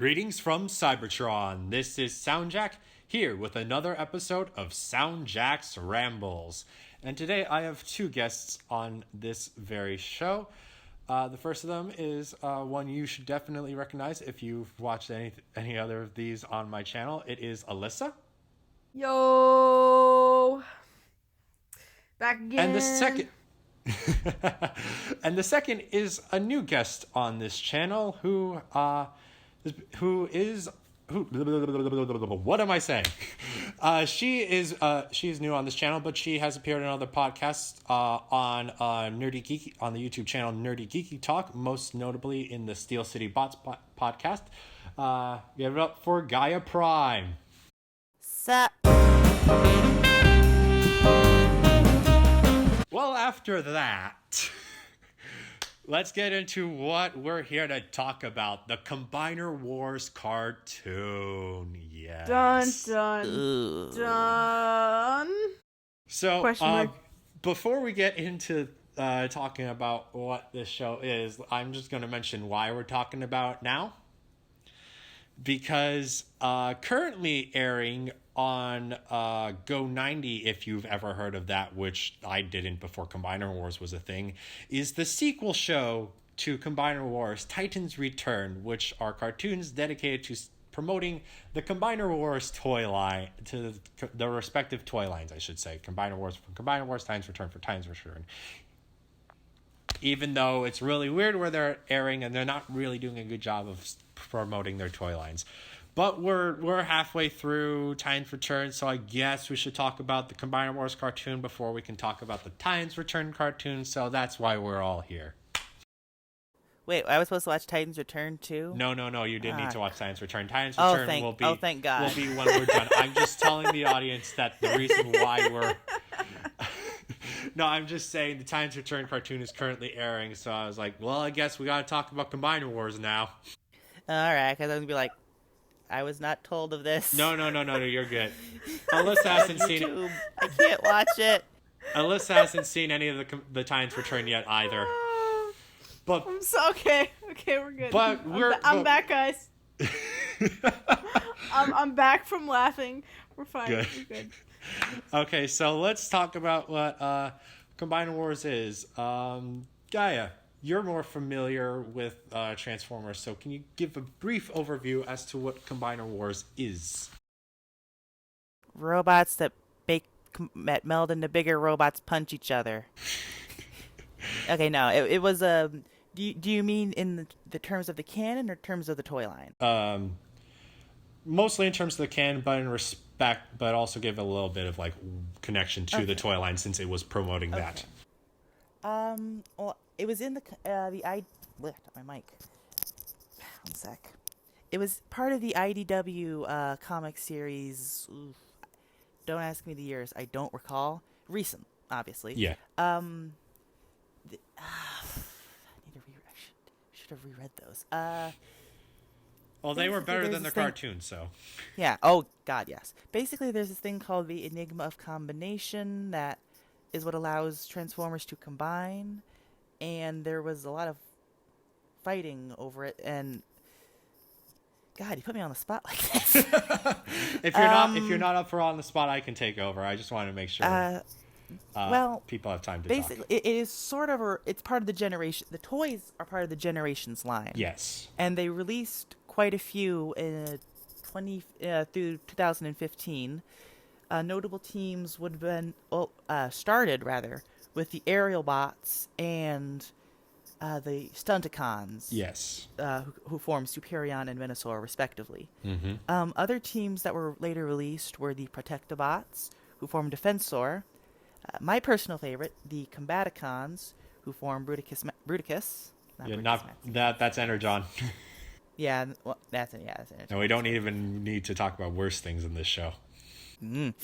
Greetings from Cybertron. This is SoundJack here with another episode of SoundJack's Rambles. And today I have two guests on this very show. The first of them is one you should definitely recognize if you've watched any other of these on my channel. It is Alyssa. Yo! Back again. And the second is a new guest on this channel who what am I saying? She is new on this channel, but she has appeared in other podcasts on Nerdy Geeky on the YouTube channel Nerdy Geeky Talk, most notably in the Steel City Bots podcast. Give it up for Gaia Prime. Sup? Well, after that, let's get into what we're here to talk about. The Combiner Wars cartoon. Yes. Dun. So, before we get into talking about what this show is, I'm just going to mention why we're talking about it now. Because currently airing on Go 90, if you've ever heard of that, which I didn't before Combiner Wars was a thing, is the sequel show to Combiner Wars, Titans Return, which are cartoons dedicated to promoting the Combiner Wars toy line, to the respective toy lines, I should say. Combiner Wars for Combiner Wars, Titans Return for Titans Return. Even though it's really weird where they're airing and they're not really doing a good job of promoting their toy lines. But we're halfway through Titans Return, so I guess we should talk about the Combiner Wars cartoon before we can talk about the Titans Return cartoon, so that's why we're all here. Wait, I was supposed to watch Titans Return too? No, you didn't need to watch Titans Return. Titans Return will be thank God. Will be when we're done. I'm just telling the audience that the reason why we're No, I'm just saying the Titans Return cartoon is currently airing, so I was like, well, I guess we gotta talk about Combiner Wars now. Alright, because I was going to be like, I was not told of this. No, you're good. Alyssa hasn't seen it. I can't watch it. Alyssa hasn't seen any of the Titans Return yet either. But I'm so okay, we're good. But I'm back, guys. I'm back from laughing. We're fine. Good. We're good. Okay, so let's talk about what Combiner Wars is. Gaia, you're more familiar with Transformers, so can you give a brief overview as to what Combiner Wars is? Robots that meld into bigger robots punch each other. Okay, no, it was a... Do you mean in the terms of the canon or terms of the toy line? Mostly in terms of the canon, but in respect, but also give a little bit of like connection to the toy line since it was promoting that. Well, it was in lift my mic. One sec. It was part of the IDW comic series. Oof. Don't ask me the years. I don't recall. Recent, obviously. Yeah. I should have reread those. Well, they were better than the cartoon, so. Yeah. Oh, God, yes. Basically, there's this thing called the Enigma of Combination that is what allows Transformers to combine, and there was a lot of fighting over it, and God, you put me on the spot like this. If you're not up for on the spot, I can take over. I just wanted to make sure people have time to basically, talk. It is sort of it's part of the generation. The toys are part of the Generations line. Yes. And they released quite a few through 2015. Notable teams would have been started with the Aerial Bots and the Stunticons. Yes. Who formed Superion and Venusaur, respectively. Mm-hmm. Other teams that were later released were the Protectobots, who formed Defensor. My personal favorite, the Combaticons, who formed Bruticus. That's Energon. Yeah, well, that's Energon. No, we don't even need to talk about worse things in this show. Mm.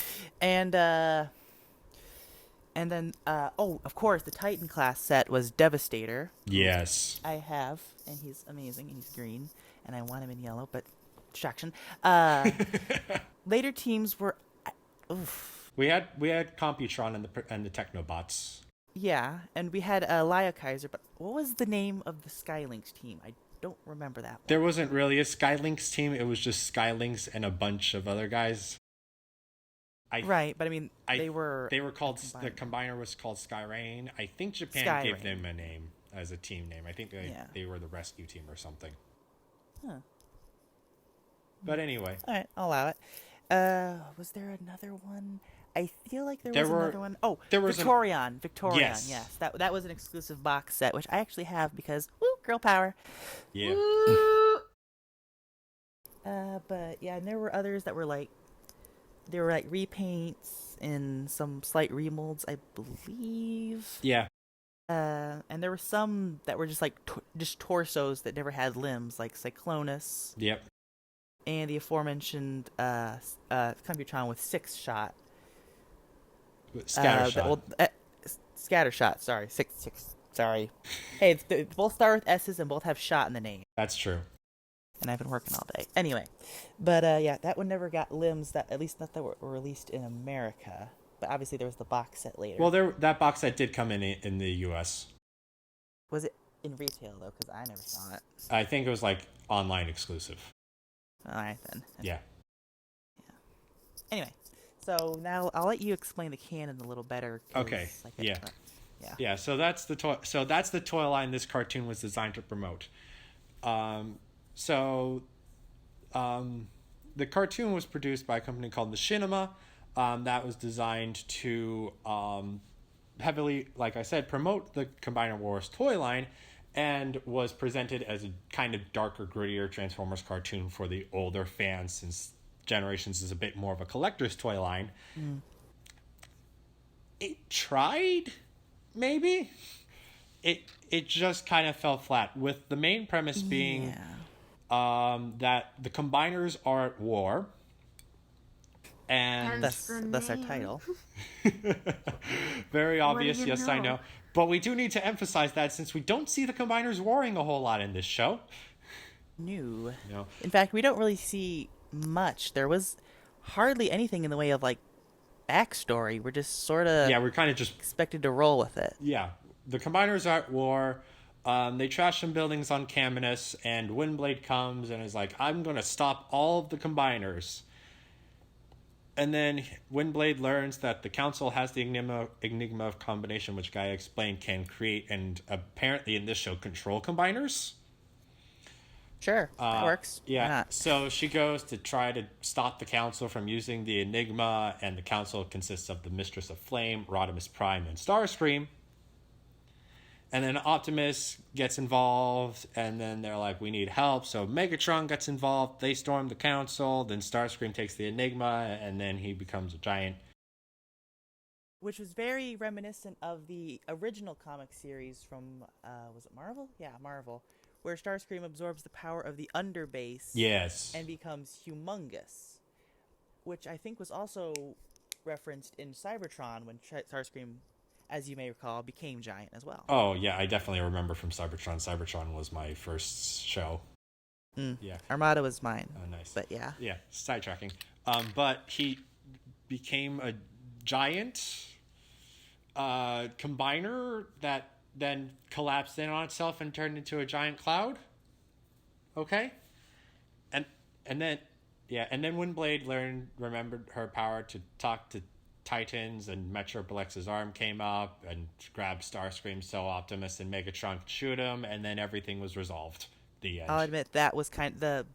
And then, of course, the Titan class set was Devastator. Yes. I have, and he's amazing, and he's green, and I want him in yellow, but distraction. Later teams were... We had Computron and the Technobots. Yeah, and we had Lio Kaiser, but what was the name of the Skylinks team? I don't remember that one. There wasn't really a Skylinks team. It was just Skylinks and a bunch of other guys. Right, but I mean, they were called, the combiner was called Skyrain. I think Japan gave them a name as a team name. I think they were the rescue team or something. Huh. But anyway. All right, I'll allow it. Was there another one? I feel like there was another one. Oh, there was Victorion. Yes. That was an exclusive box set, which I actually have because, woo, girl power. Yeah. Woo! But yeah, and there were others that were like, they were like repaints and some slight remolds, I believe. Yeah. And there were some that were just like just torsos that never had limbs, like Cyclonus. Yep. And the aforementioned Computron with 6-shot. Scattershot. Scattershot, sorry. Six, sorry. Hey, they both start with S's and both have shot in the name. That's true. And I've been working all day. Anyway. But, yeah, that one never got limbs, at least not that were released in America. But obviously there was the box set later. Well, that box set did come in the U.S. Was it in retail, though? Because I never saw it. I think it was, like, online exclusive. All right, then. Yeah. Anyway, so now I'll let you explain the canon a little better. Okay. Yeah. So that's the toy line this cartoon was designed to promote. The cartoon was produced by a company called Machinima. That was designed to heavily, like I said, promote the Combiner Wars toy line, and was presented as a kind of darker, grittier Transformers cartoon for the older fans, since Generations is a bit more of a collector's toy line. Mm. It tried, maybe. It just kind of fell flat, with the main premise being that the Combiners are at war. And that's our title. Very obvious, yes, I know. But we do need to emphasize that, since we don't see the Combiners warring a whole lot in this show. No. In fact, we don't really see much. There was hardly anything in the way of, like, backstory. We're just sort of... Yeah, we're kind of just... expected to roll with it. Yeah. The Combiners are at war. They trash some buildings on Caminus, and Windblade comes and is like, I'm going to stop all of the Combiners. And then Windblade learns that the Council has the Enigma of Combination, which Gaia explained can create and apparently in this show control Combiners. Sure, that works. Yeah, so she goes to try to stop the Council from using the Enigma, and the Council consists of the Mistress of Flame, Rodimus Prime, and Starscream. And then Optimus gets involved, and then they're like, we need help. So Megatron gets involved, they storm the Council, then Starscream takes the Enigma, and then he becomes a giant. Which was very reminiscent of the original comic series from, was it Marvel? Yeah, Marvel. Where Starscream absorbs the power of the Underbase. Yes. And becomes humongous. Which I think was also referenced in Cybertron when Starscream, as you may recall, became giant as well. Oh, yeah, I definitely remember from Cybertron. Cybertron was my first show. Yeah. Armada was mine. Oh, nice. But yeah. Yeah, sidetracking. But he became a giant combiner that then collapsed in on itself and turned into a giant cloud. Okay? And then Windblade remembered her power to talk to Titans, and Metro Blex's arm came up and grabbed Starscream so Optimus and Megatron could shoot him, and then everything was resolved. The end. I'll admit that was kind of the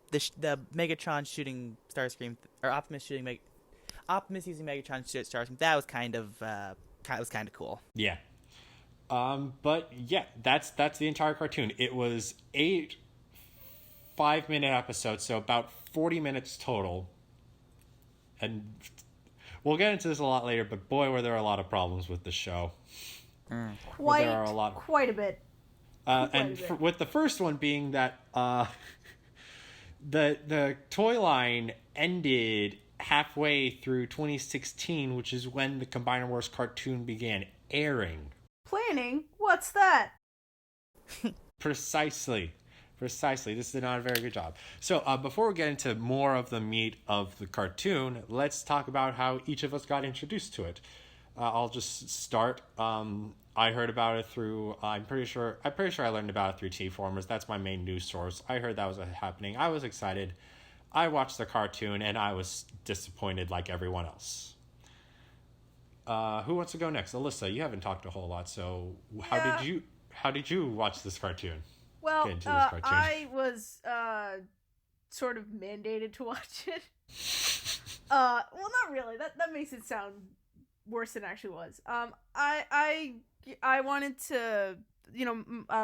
Megatron shooting Starscream, or Optimus shooting Optimus using Megatron to shoot Starscream. That was kind of cool. Yeah. But yeah, that's the entire cartoon. It was 8 5-minute episodes, so about 40 minutes total. And we'll get into this a lot later, but boy, were there a lot of problems with the show. Quite a bit. With the first one being that the toy line ended halfway through 2016, which is when the Combiner Wars cartoon began airing. Planning? What's that? Precisely. This is not a very good job. So before we get into more of the meat of the cartoon, let's talk about how each of us got introduced to it. I'll just start. I heard about it through. I'm pretty sure I learned about it through T-Formers. That's my main news source. I heard that was happening. I was excited. I watched the cartoon and I was disappointed like everyone else. Who wants to go next? Alyssa, you haven't talked a whole lot, so how did you watch this cartoon? Well, I was sort of mandated to watch it. Well, not really. That makes it sound worse than it actually was. I wanted to,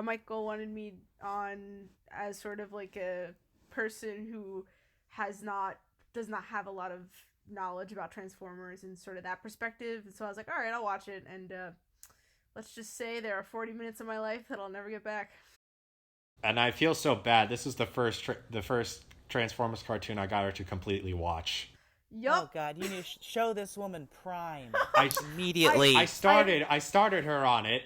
Michael wanted me on as sort of like a person who does not have a lot of knowledge about Transformers and sort of that perspective. And so I was like, all right, I'll watch it. And let's just say there are 40 minutes of my life that I'll never get back. And I feel so bad. This is the first Transformers cartoon I got her to completely watch. Yup. Oh God, you need to show this woman Prime immediately. I started her on it.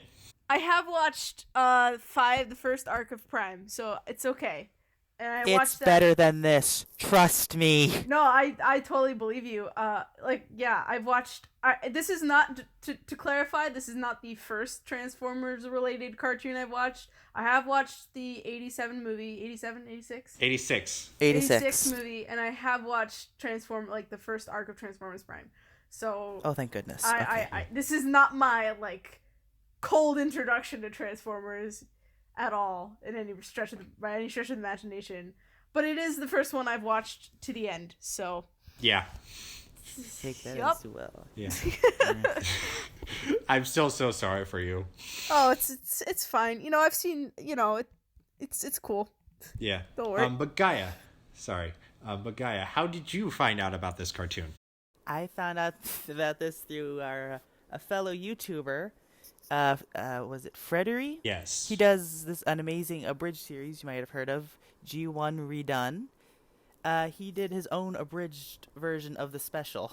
I have watched the first arc of Prime, so it's okay. And it's better than this. Trust me. No, I totally believe you. I've watched. This is not to clarify. This is not the first Transformers related cartoon I've watched. I have watched the 87 movie, 86 movie, and I have watched the first arc of Transformers Prime. So. Oh, thank goodness. I this is not my cold introduction to Transformers at all by any stretch of the imagination, but it is the first one I've watched to the end. So yeah, take that as well. Yeah, I'm still so sorry for you. Oh, it's fine. I've seen. It's cool. Yeah. Don't worry. But Gaia, how did you find out about this cartoon? I found out about this through a fellow YouTuber. Was it Frederick? Yes. He does an amazing abridged series you might have heard of, G1 Redone. He did his own abridged version of the special,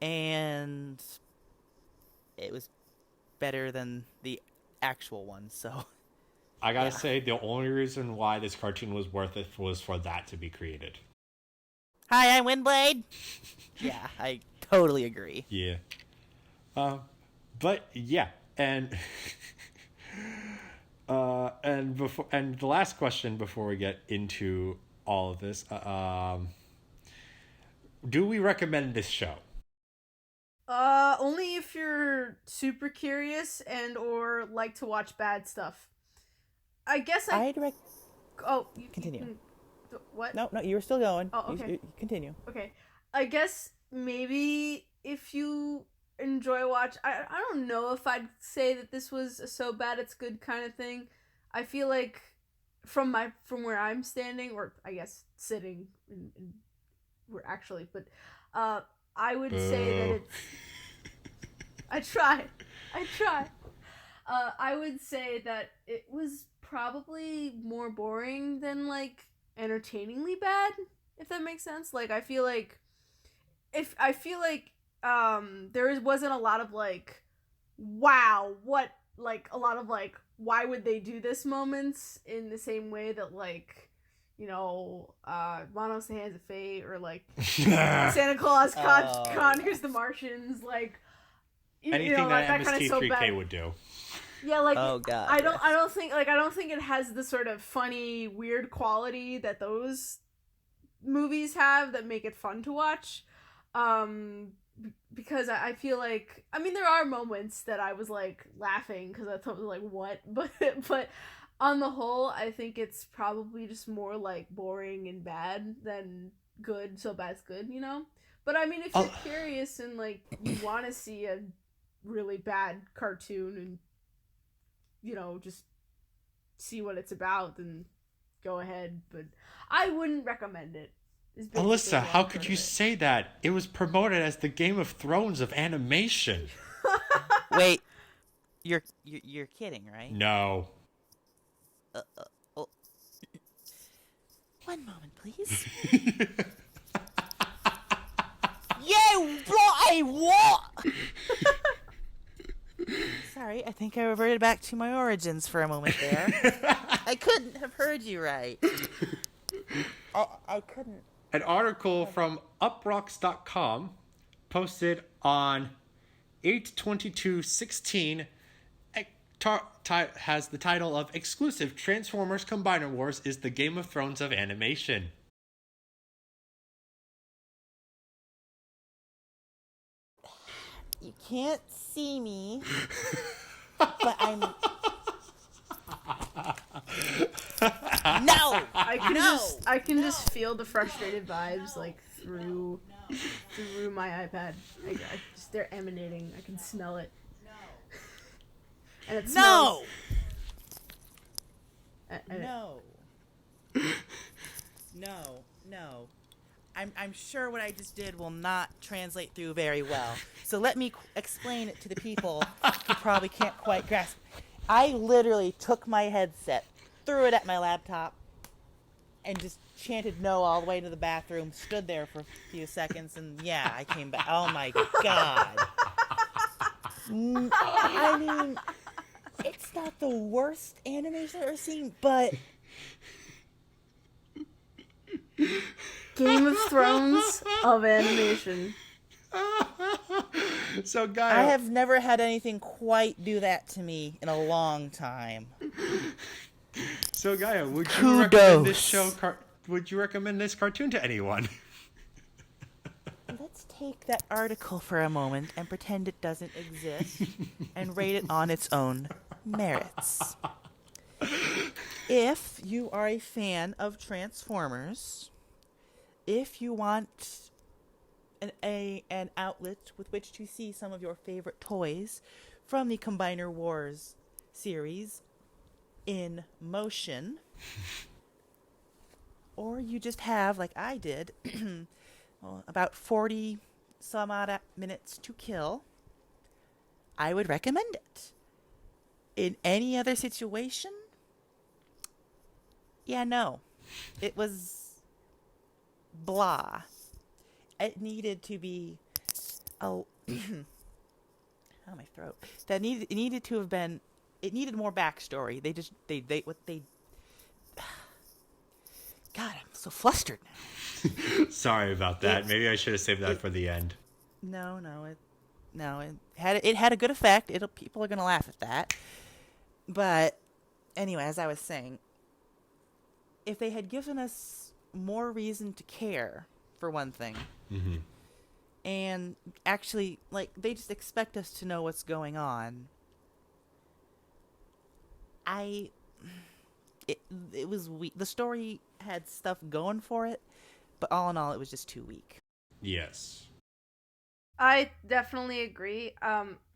and it was better than the actual one, so... I gotta say, the only reason why this cartoon was worth it was for that to be created. Hi, I'm Windblade! Yeah, I totally agree. Yeah. But, yeah. And the last question before we get into all of this, do we recommend this show? Only if you're super curious and or like to watch bad stuff. I guess continue. What? No, you were still going. Oh, okay. You continue. Okay. I guess maybe if you enjoy watch, I don't know if I'd say that this was a so bad it's good kind of thing. I feel like from where I'm standing, or I guess sitting I would say that it's I try I would say that it was probably more boring than entertainingly bad, if that makes sense. I feel like there wasn't a lot of wow, what, a lot of why would they do this moments in the same way that Manos the Hands of Fate or Santa Claus conquers the Martians, anything that MST3K would do. Yeah, oh god. I don't think it has the sort of funny, weird quality that those movies have that make it fun to watch. Because I feel there are moments that I was laughing because I thought what, but on the whole, I think it's probably just more boring and bad than good. So bad's good, But if you're curious and you want to see a really bad cartoon and just see what it's about, then go ahead. But I wouldn't recommend it. Alyssa, how could you say that? It was promoted as the Game of Thrones of animation. Wait, you're kidding, right? No. Oh. One moment, please. What? Sorry, I think I reverted back to my origins for a moment there. I couldn't have heard you right. I couldn't. An article from uprocks.com posted on 8/22/16 has the title of Exclusive Transformers Combiner Wars is the Game of Thrones of animation. You can't see me, but I'm... No! I can just feel the frustrated vibes like through my iPad. They're emanating. I can smell it. And it smells. No. I'm sure what I just did will not translate through very well. So let me explain it to the people who probably can't quite grasp. I literally took my headset, threw it at my laptop, and just chanted no all the way to the bathroom, stood there for a few seconds, and yeah, I came back. Oh my God. I mean, it's not the worst animation I've ever seen, but... Game of Thrones of animation. So, Gaia, I have never had anything quite do that to me in a long time. So, Gaia, would you Kudos. recommend this show? Would you recommend this cartoon to anyone? Let's take that article for a moment and pretend it doesn't exist and rate it on its own merits. If you are a fan of Transformers, if you want an outlet with which to see some of your favorite toys from the Combiner Wars series in motion, or you just have, like I did, about 40 some odd minutes to kill, I would recommend it. In any other situation, yeah, no. It was blah. It needed to be oh my throat. It needed to have been, it needed more backstory. God, I'm so flustered now. Sorry about that. Maybe I should have saved that for the end. No, it had a good effect. People are gonna laugh at that. But anyway, as I was saying, if they had given us more reason to care, for one thing, mm-hmm. and actually, like, they just expect us to know what's going on. It was weak. The story had stuff going for it, but all in all, it was just too weak. Yes. I definitely agree.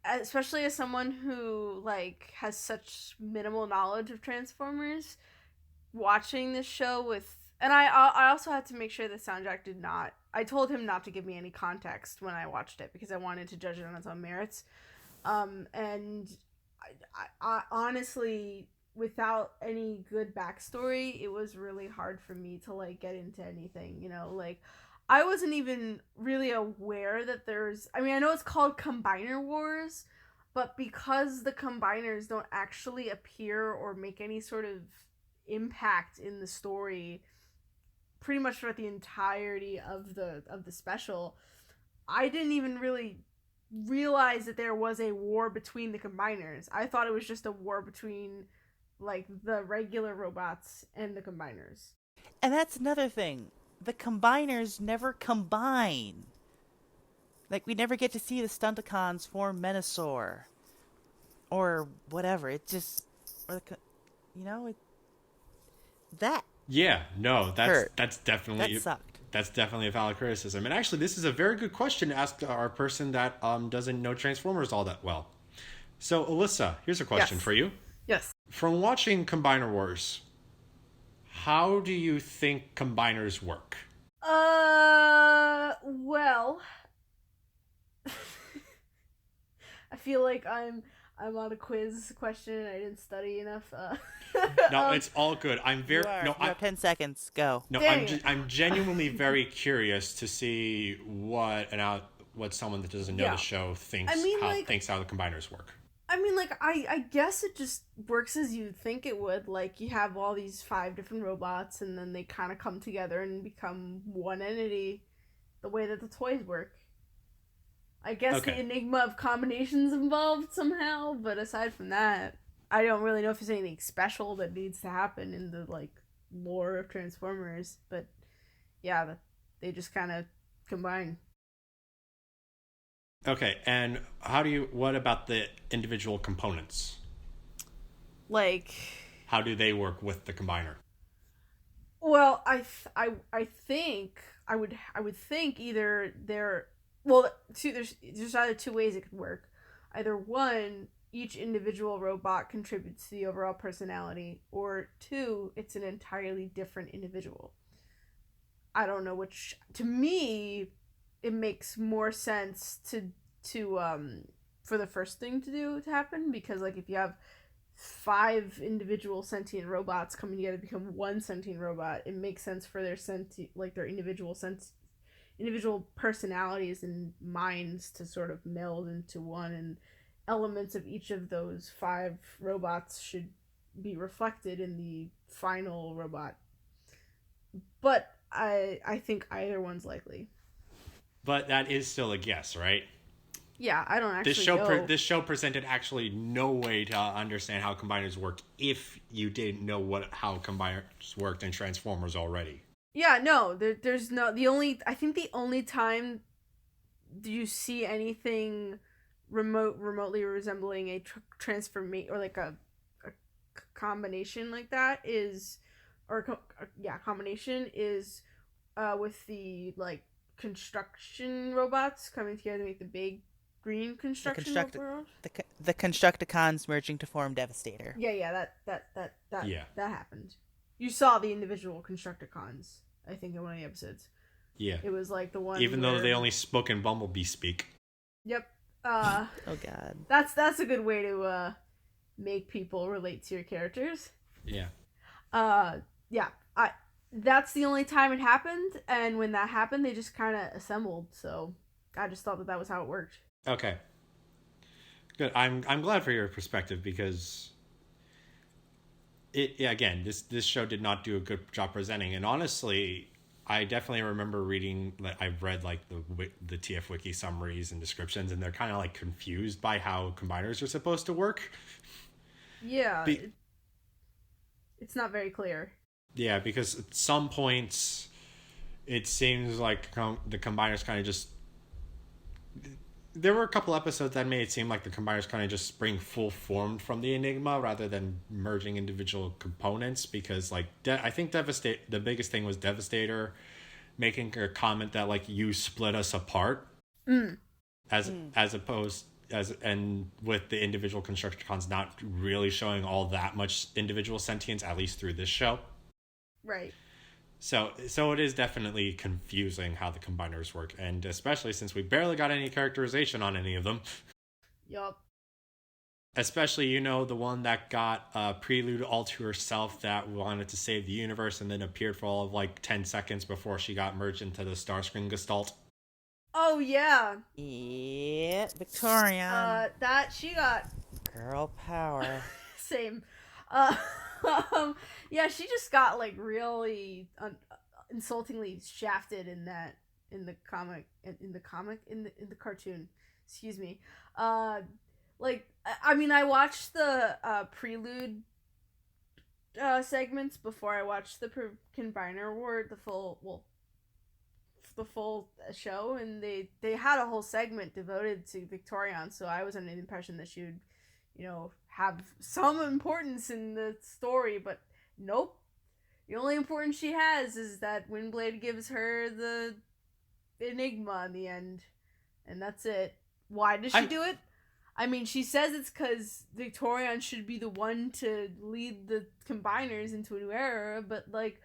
Especially as someone who like has such minimal knowledge of Transformers, watching this show with, and I also had to make sure that SoundJack did not. I told him not to give me any context when I watched it because I wanted to judge it on its own merits. And I honestly, without any good backstory, it was really hard for me to like get into anything. You know, like I wasn't even really aware that there's... I mean, I know it's called Combiner Wars, but because the Combiners don't actually appear or make any sort of impact in the story pretty much throughout the entirety of the special, I didn't even really realize that there was a war between the Combiners. I thought it was just a war between, like, the regular robots and the Combiners. And that's another thing. The Combiners never combine. Like, we never get to see the Stunticons form Menasor. Or whatever. It just... Or that... Yeah, no, that's definitely... That sucked. That's definitely a valid criticism. And actually, this is a very good question to ask our person that doesn't know Transformers all that well. So, Alyssa, here's a question for you. Yes. From watching Combiner Wars, how do you think combiners work? Well, I feel like I'm on a quiz question and I didn't study enough. No, it's all good. I'm very... You have 10 seconds. Go. No, I'm genuinely very curious to see what someone that doesn't know the show thinks how the combiners work. I mean, like, I guess it just works as you think it would. Like, you have all these 5 different robots, and then they kind of come together and become one entity, the way that the toys work. I guess Okay. the enigma of combinations involved somehow, but aside from that, I don't really know if there's anything special that needs to happen in the like lore of Transformers. But yeah, they just kind of combine. Okay, and what about the individual components? Like, How do they work with the combiner? well, I think I would think either they're there's either two ways it could work. Either one, each individual robot contributes to the overall personality, or two, it's an entirely different individual. I don't know which. To me, it makes more sense to for the first thing to happen, because like if you have 5 individual sentient robots coming together to become one sentient robot, it makes sense for their their individual personalities and minds to sort of meld into one, and elements of each of those 5 robots should be reflected in the final robot. But I think either one's likely. But that is still a guess, right? Yeah, I don't actually know. This show presented actually no way to understand how combiners work if you didn't know how combiners worked in Transformers already. Yeah, no, there's no I think the only time do you see anything remotely resembling a transformation or like a combination like that is, combination is with the like construction robots coming together to make the big green construction robot. The Constructicons merging to form Devastator. Yeah, that Yeah. that happened. You saw the individual Constructicons, I think, in one of the episodes. Yeah. It was like the one Even though they only spoke in Bumblebee speak. Yep. Oh god. That's a good way to make people relate to your characters. Yeah. Yeah. That's the only time it happened, and when that happened, they just kind of assembled. So I just thought that was how it worked. Okay. Good. I'm glad for your perspective, because again, this show did not do a good job presenting, and honestly, I definitely remember reading. I've read like the TF Wiki summaries and descriptions, and they're kind of like confused by how combiners are supposed to work. Yeah, it's not very clear. Yeah, because at some points, it seems like the combiners kind of just. There were a couple episodes that made it seem like the combiners kind of just spring full formed from the Enigma rather than merging individual components, because like I think the biggest thing was Devastator making a comment that like you split us apart, as opposed and with the individual Constructicons not really showing all that much individual sentience, at least through this show. Right. So it is definitely confusing how the combiners work, and especially since we barely got any characterization on any of them. Yup. Especially, the one that got a prelude all to herself that wanted to save the universe and then appeared for all of like 10 seconds before she got merged into the Starscream Gestalt. Oh, yeah. Yeah, Victorian. That she got... Girl power. Same. Yeah, she just got like really insultingly shafted in the cartoon. Excuse me. Like, I mean, I watched the prelude segments before I watched the Combiner War, the full show, and they had a whole segment devoted to Victorian, so I was under the impression that she would, have some importance in the story, but nope. The only importance she has is that Windblade gives her the Enigma in the end, and that's it. Why does she do it? I mean, she says it's because Victorian should be the one to lead the Combiners into a new era, but like,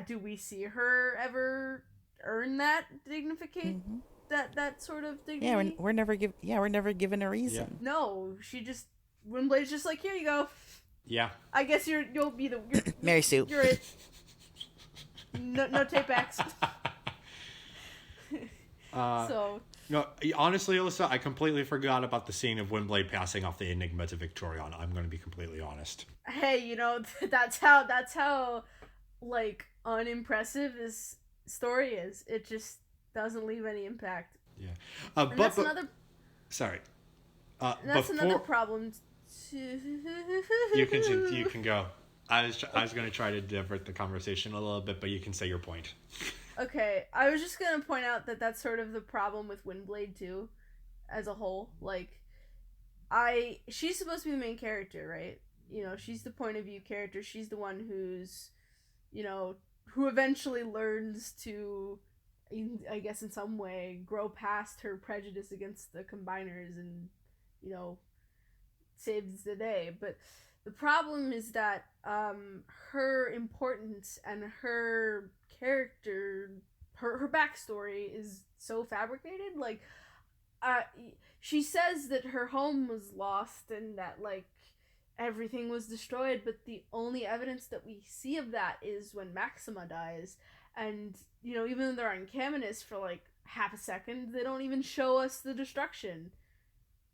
do we see her ever earn that dignification? Mm-hmm. That sort of dignity? Yeah, we're never given a reason. Yeah. No, Windblade's just like, here you go. Yeah. I guess you'll be the Mary Sue. You're it. No tape backs. So. No, honestly, Alyssa, I completely forgot about the scene of Windblade passing off the Enigma to Victorian. I'm going to be completely honest. Hey, that's how like unimpressive this story is. It just doesn't leave any impact. Yeah. And that's another. Sorry. And that's another problem. You can go. I was going to try to divert the conversation a little bit, but you can say your point. Okay, I was just gonna point out that that's sort of the problem with Windblade too, as a whole. Like, she's supposed to be the main character, right? You know, she's the point of view character. She's the one who's, you know, who eventually learns to, I guess in some way, grow past her prejudice against the Combiners and, you know, saves the day. But the problem is that her importance and her character, her backstory is so fabricated. Like, she says that her home was lost and that, like, everything was destroyed, but the only evidence that we see of that is when Maxima dies. And, you know, even though they're on Caminus for, like, half a second, they don't even show us the destruction.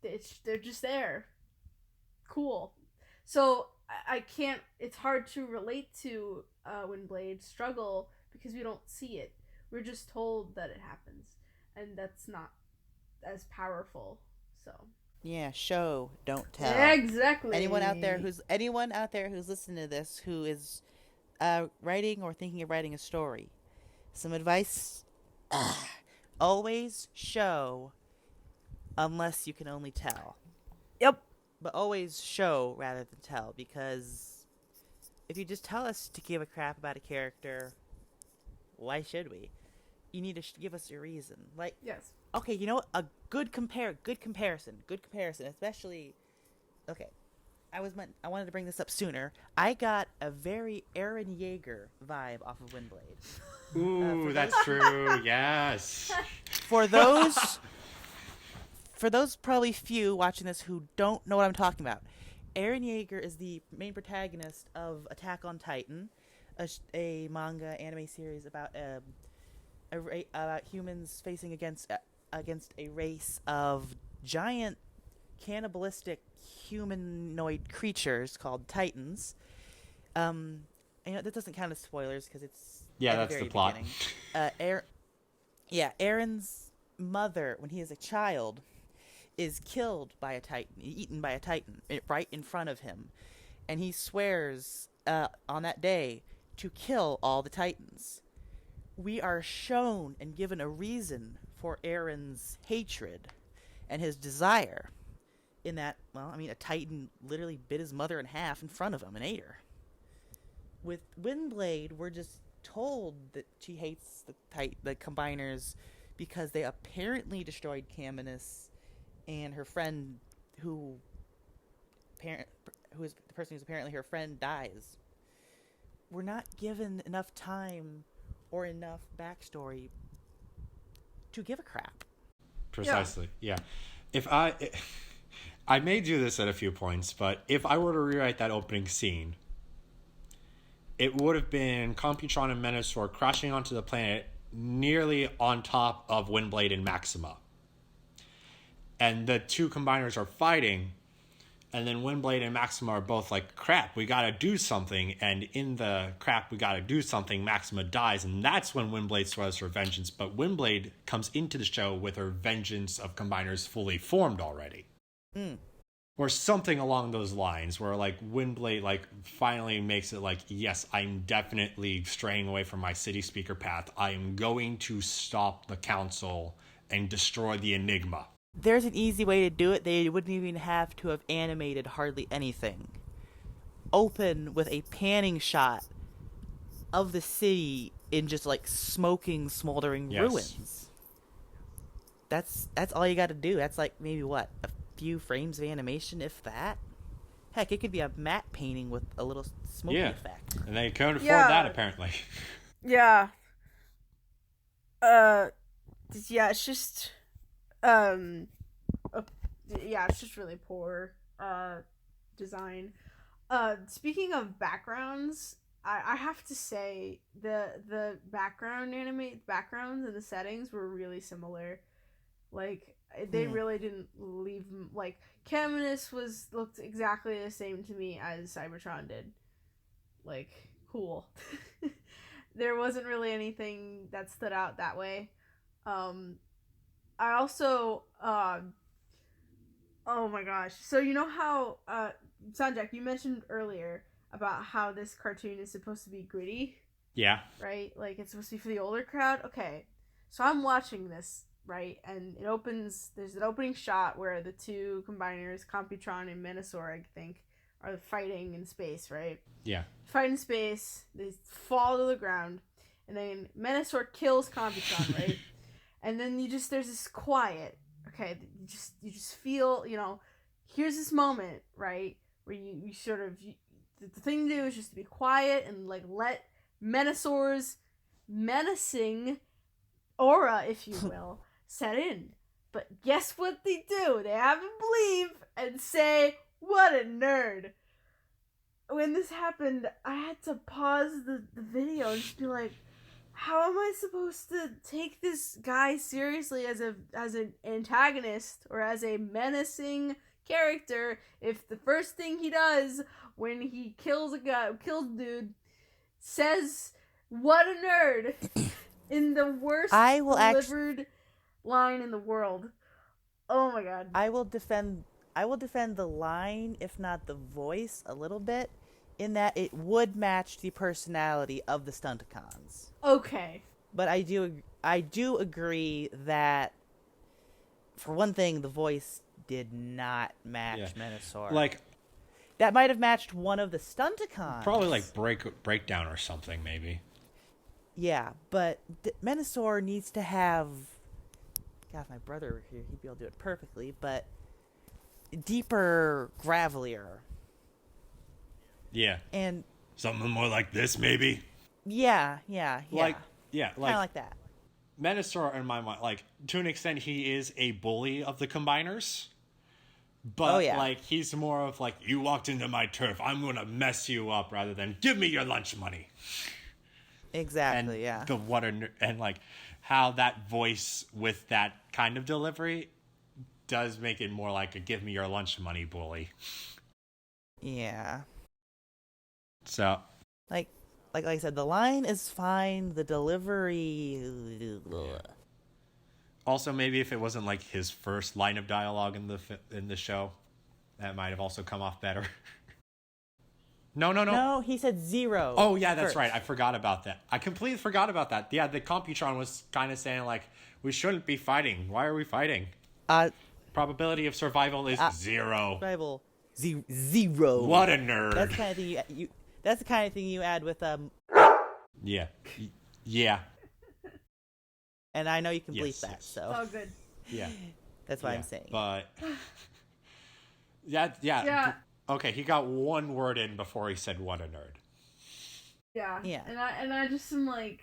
They're just there. Cool. So, I can't... It's hard to relate to Windblade's struggle because we don't see it. We're just told that it happens. And that's not as powerful. So... Yeah, show, don't tell. Exactly. Anyone out there who's listening to this who is writing or thinking of writing a story, some advice: always show, unless you can only tell. Yep. But always show rather than tell, because if you just tell us to give a crap about a character, why should we? You need to give us your reason. Like, yes. Okay, you know what? A good comparison, especially. Okay, I wanted to bring this up sooner. I got a very Eren Yeager vibe off of Windblade. Ooh, that's true. Yes. For those probably few watching this who don't know what I'm talking about, Eren Yeager is the main protagonist of Attack on Titan, a manga anime series about about humans facing against a race of giant cannibalistic humanoid creatures called Titans. You know, that doesn't count as spoilers because it's that's the plot. Aaron's mother, when he is a child, is killed by a Titan, eaten by a Titan right in front of him, and he swears on that day to kill all the Titans. We are shown and given a reason for Aaron's hatred and his desire in that, well, I mean, a Titan literally bit his mother in half in front of him and ate her. With Windblade, we're just told that she hates the Combiners because they apparently destroyed Caminus, and her friend, who is the person who's apparently her friend, dies. We're not given enough time or enough backstory to give a crap. Precisely. Yeah. If I may do this at a few points, but if I were to rewrite that opening scene, it would have been Computron and Menasor crashing onto the planet nearly on top of Windblade and Maxima. And the two Combiners are fighting, and then Windblade and Maxima are both like, crap, we gotta do something. And in the crap, we gotta do something, Maxima dies. And that's when Windblade swears her vengeance. But Windblade comes into the show with her vengeance of Combiners fully formed already. Or something along those lines, where like Windblade like finally makes it like, yes, I'm definitely straying away from my city speaker path. I am going to stop the council and destroy the Enigma. There's an easy way to do it. They wouldn't even have to have animated hardly anything. Open with a panning shot of the city in just like smoking, smoldering ruins. That's all you got to do. That's like maybe what, a few frames of animation, if that. Heck, it could be a matte painting with a little smoky effect. And they couldn't afford that apparently. Yeah. Yeah, it's just. It's just really poor design. Speaking of backgrounds, I have to say the backgrounds and the settings were really similar. Like, they really didn't leave, like, Caminus looked exactly the same to me as Cybertron did. Like, cool. There wasn't really anything that stood out that way. I also oh my gosh. So you know how SoundJack, you mentioned earlier about how this cartoon is supposed to be gritty? Yeah. Right? Like it's supposed to be for the older crowd. Okay. So I'm watching this, right? And it opens, there's an opening shot where the two combiners, Computron and Menasor, I think, are fighting in space, right? Yeah. Fight in space, they fall to the ground, and then Menasor kills Computron, right? And then there's this quiet. Okay, you just feel, here's this moment, right, where you sort of the thing to do is just to be quiet and like let Menasor's menacing aura, if you will, set in. But guess what they do? They have him leave and say, "What a nerd." When this happened, I had to pause the video and just be like, how am I supposed to take this guy seriously as an antagonist or as a menacing character if the first thing he does when he kills a dude says "what a nerd" in the worst delivered line in the world? Oh my god. I will defend the line, if not the voice, a little bit, in that it would match the personality of the Stunticons. Okay. But I do agree that, for one thing, the voice did not match Menasor. Like, that might have matched one of the Stunticons. Probably like breakdown or something, maybe. Yeah, but Menasor needs to have. God, if my brother were here, he'd be able to do it perfectly. But deeper, gravelier. Yeah. And something more like this, maybe. Yeah. Like kind of like that. Menasor, in my mind, like, to an extent, he is a bully of the Combiners. But, like, he's more of, like, you walked into my turf, I'm going to mess you up, rather than, give me your lunch money. Exactly, and and, like, how that voice with that kind of delivery does make it more like a give me your lunch money bully. Yeah. So. Like I said, the line is fine, the delivery... Also, maybe if it wasn't like his first line of dialogue in the show, that might have also come off better. No. No, he said zero. Oh yeah, that's first. right. I forgot about that. I completely forgot about that. Yeah, the Computron was kind of saying like, we shouldn't be fighting. Why are we fighting? Probability of survival is 0. Survival 0. What a nerd. That's the kind of thing That's the kind of thing you add with Yeah. And I know you can bleep that, so. Oh, good. Yeah. That's what I'm saying. But yeah. Okay, he got one word in before he said "what a nerd." Yeah. And I just am like,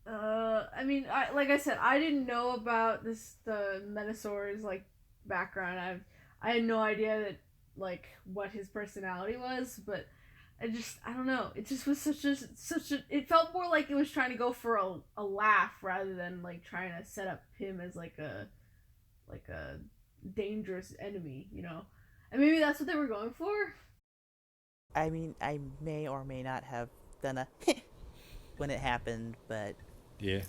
I mean, like I said, I didn't know about the Menasor's like background. I had no idea that like what his personality was, but I don't know. It just was such a. It felt more like it was trying to go for a laugh rather than like trying to set up him as like a dangerous enemy, And maybe that's what they were going for. I mean, I may or may not have done a when it happened, but yeah,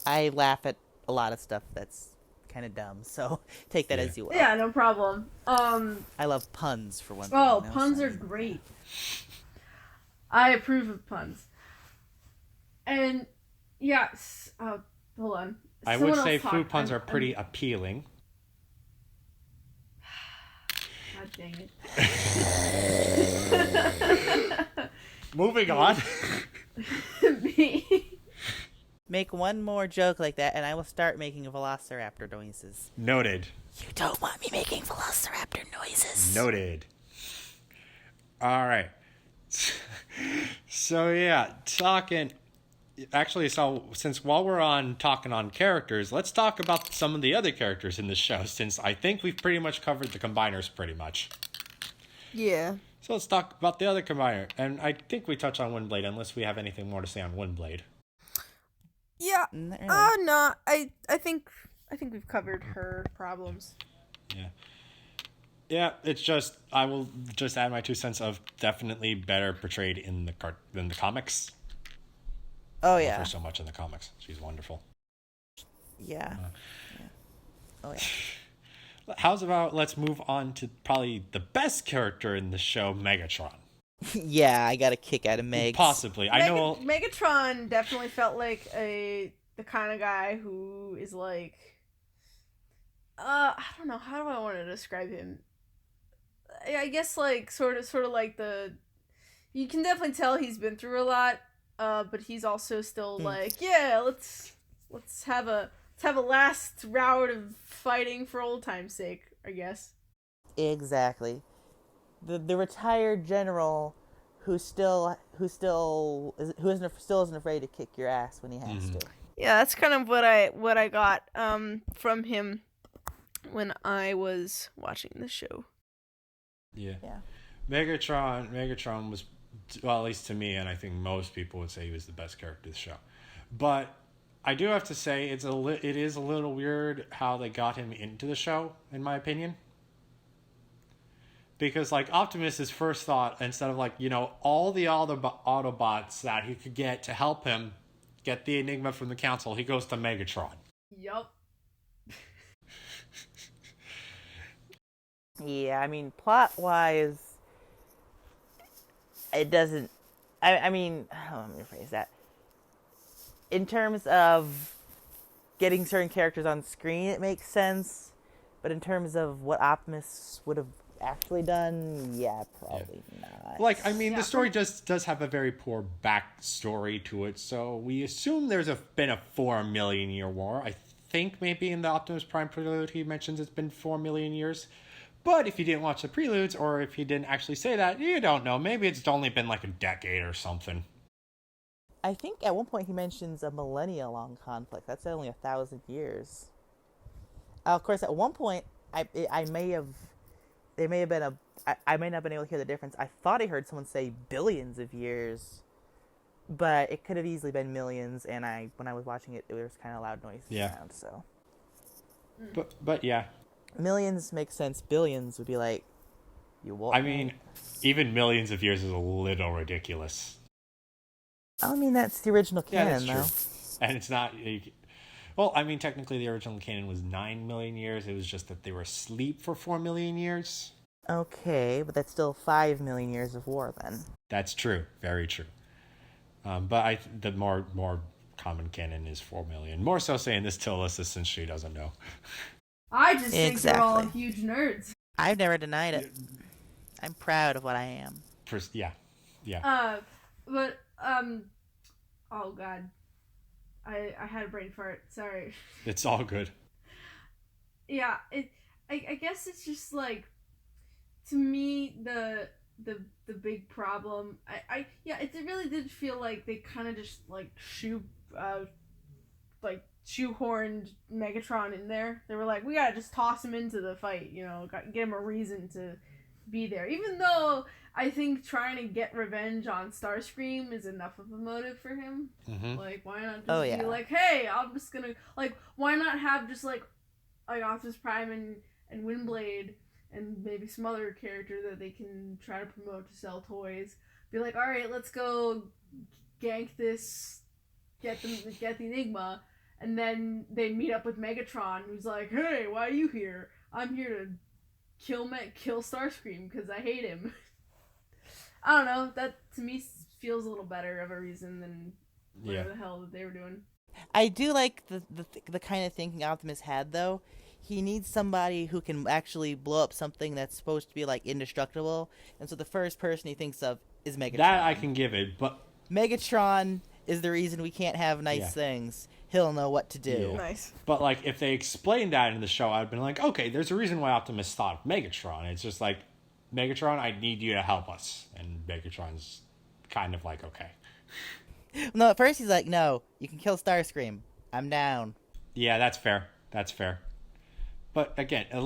I laugh at a lot of stuff that's kind of dumb, so take that as you will. Yeah, no problem. I love puns for one thing. Oh, puns are great. I approve of puns. And yes, hold on. I would say food puns are pretty appealing. God dang it. Moving on. Make one more joke like that, and I will start making Velociraptor noises. Noted. You don't want me making Velociraptor noises. Noted. All right. So yeah, since while we're talking on characters, let's talk about some of the other characters in the show, since I think we've pretty much covered the Combiners pretty much. Yeah. So let's talk about the other Combiner, and I think we touched on Windblade, unless we have anything more to say on Windblade. Yeah. No. I think we've covered her problems. Yeah. Yeah, it's just, I will just add my 2 cents of definitely better portrayed in than the comics. Oh, I yeah. love her so much in the comics. She's wonderful. Yeah. Oh yeah. How's about let's move on to probably the best character in the show, Megatron. Yeah, I got a kick out of Megs. Possibly. I know Megatron definitely felt like the kind of guy who is like I don't know, how do I want to describe him? I guess like sort of like you can definitely tell he's been through a lot, but he's also still like, yeah, let's have a last round of fighting for old time's sake, I guess. Exactly. The retired general who still isn't afraid to kick your ass when he has to. Yeah, that's kind of what I got from him when I was watching the show. Yeah. Megatron was, well, at least to me, and I think most people would say he was the best character of the show. But I do have to say it is a little weird how they got him into the show, in my opinion. Because, like, Optimus's first thought, instead of, like, all the Autobots that he could get to help him get the Enigma from the Council, he goes to Megatron. Yup. Yeah, I mean, plot-wise, it doesn't... I mean, let me rephrase that. In terms of getting certain characters on screen, it makes sense. But in terms of what Optimus would have actually done, yeah, probably not. Like, I mean, the story does have a very poor backstory to it, so we assume there's been a 4 million year war. I think maybe in the Optimus Prime prelude he mentions it's been 4 million years. But if you didn't watch the preludes, or if he didn't actually say that, you don't know. Maybe it's only been like a decade or something. I think at one point he mentions a millennia-long conflict. That's only 1,000 years. Of course, at one point, I may not have been able to hear the difference. I thought I heard someone say billions of years, but it could have easily been millions. And when I was watching it, there was kind of loud noises around. So, but yeah, millions makes sense. Billions would be like, you what? I mean, even millions of years is a little ridiculous. I mean, that's the original canon, yeah, that's though. True. And it's not. Well, I mean, technically, the original canon was 9 million years. It was just that they were asleep for 4 million years. Okay, but that's still 5 million years of war, then. That's true. Very true. But the more common canon is 4 million. More so saying this to Alyssa since she doesn't know. I just think they're all huge nerds. I've never denied it. I'm proud of what I am. Yeah. But oh god, I had a brain fart. Sorry. It's all good. Yeah, I guess it's just like, to me, the big problem. It really did feel like they kind of just like shoehorned Megatron in there. They were like, we gotta just toss him into the fight, get him a reason to be there. Even though I think trying to get revenge on Starscream is enough of a motive for him. Mm-hmm. Like, why not just be like, hey, I'm just gonna, like, why not have just like Optimus Prime and Windblade and maybe some other character that they can try to promote to sell toys. Be like, all right, let's go gank this, get the Enigma, and then they meet up with Megatron, who's like, hey, why are you here? I'm here to kill Starscream because I hate him. I don't know. That to me feels a little better of a reason than whatever the hell that they were doing. I do like the kind of thinking Optimus had, though. He needs somebody who can actually blow up something that's supposed to be like indestructible, and so the first person he thinks of is Megatron. That I can give it, but Megatron is the reason we can't have nice things. He'll know what to do. Yeah. Nice. But like, if they explained that in the show, I'd been like, okay, there's a reason why Optimus thought of Megatron. It's just like, Megatron, I need you to help us, and Megatron's kind of like, okay. No, at first he's like, no, you can kill Starscream. I'm down. Yeah, that's fair. That's fair. But again, a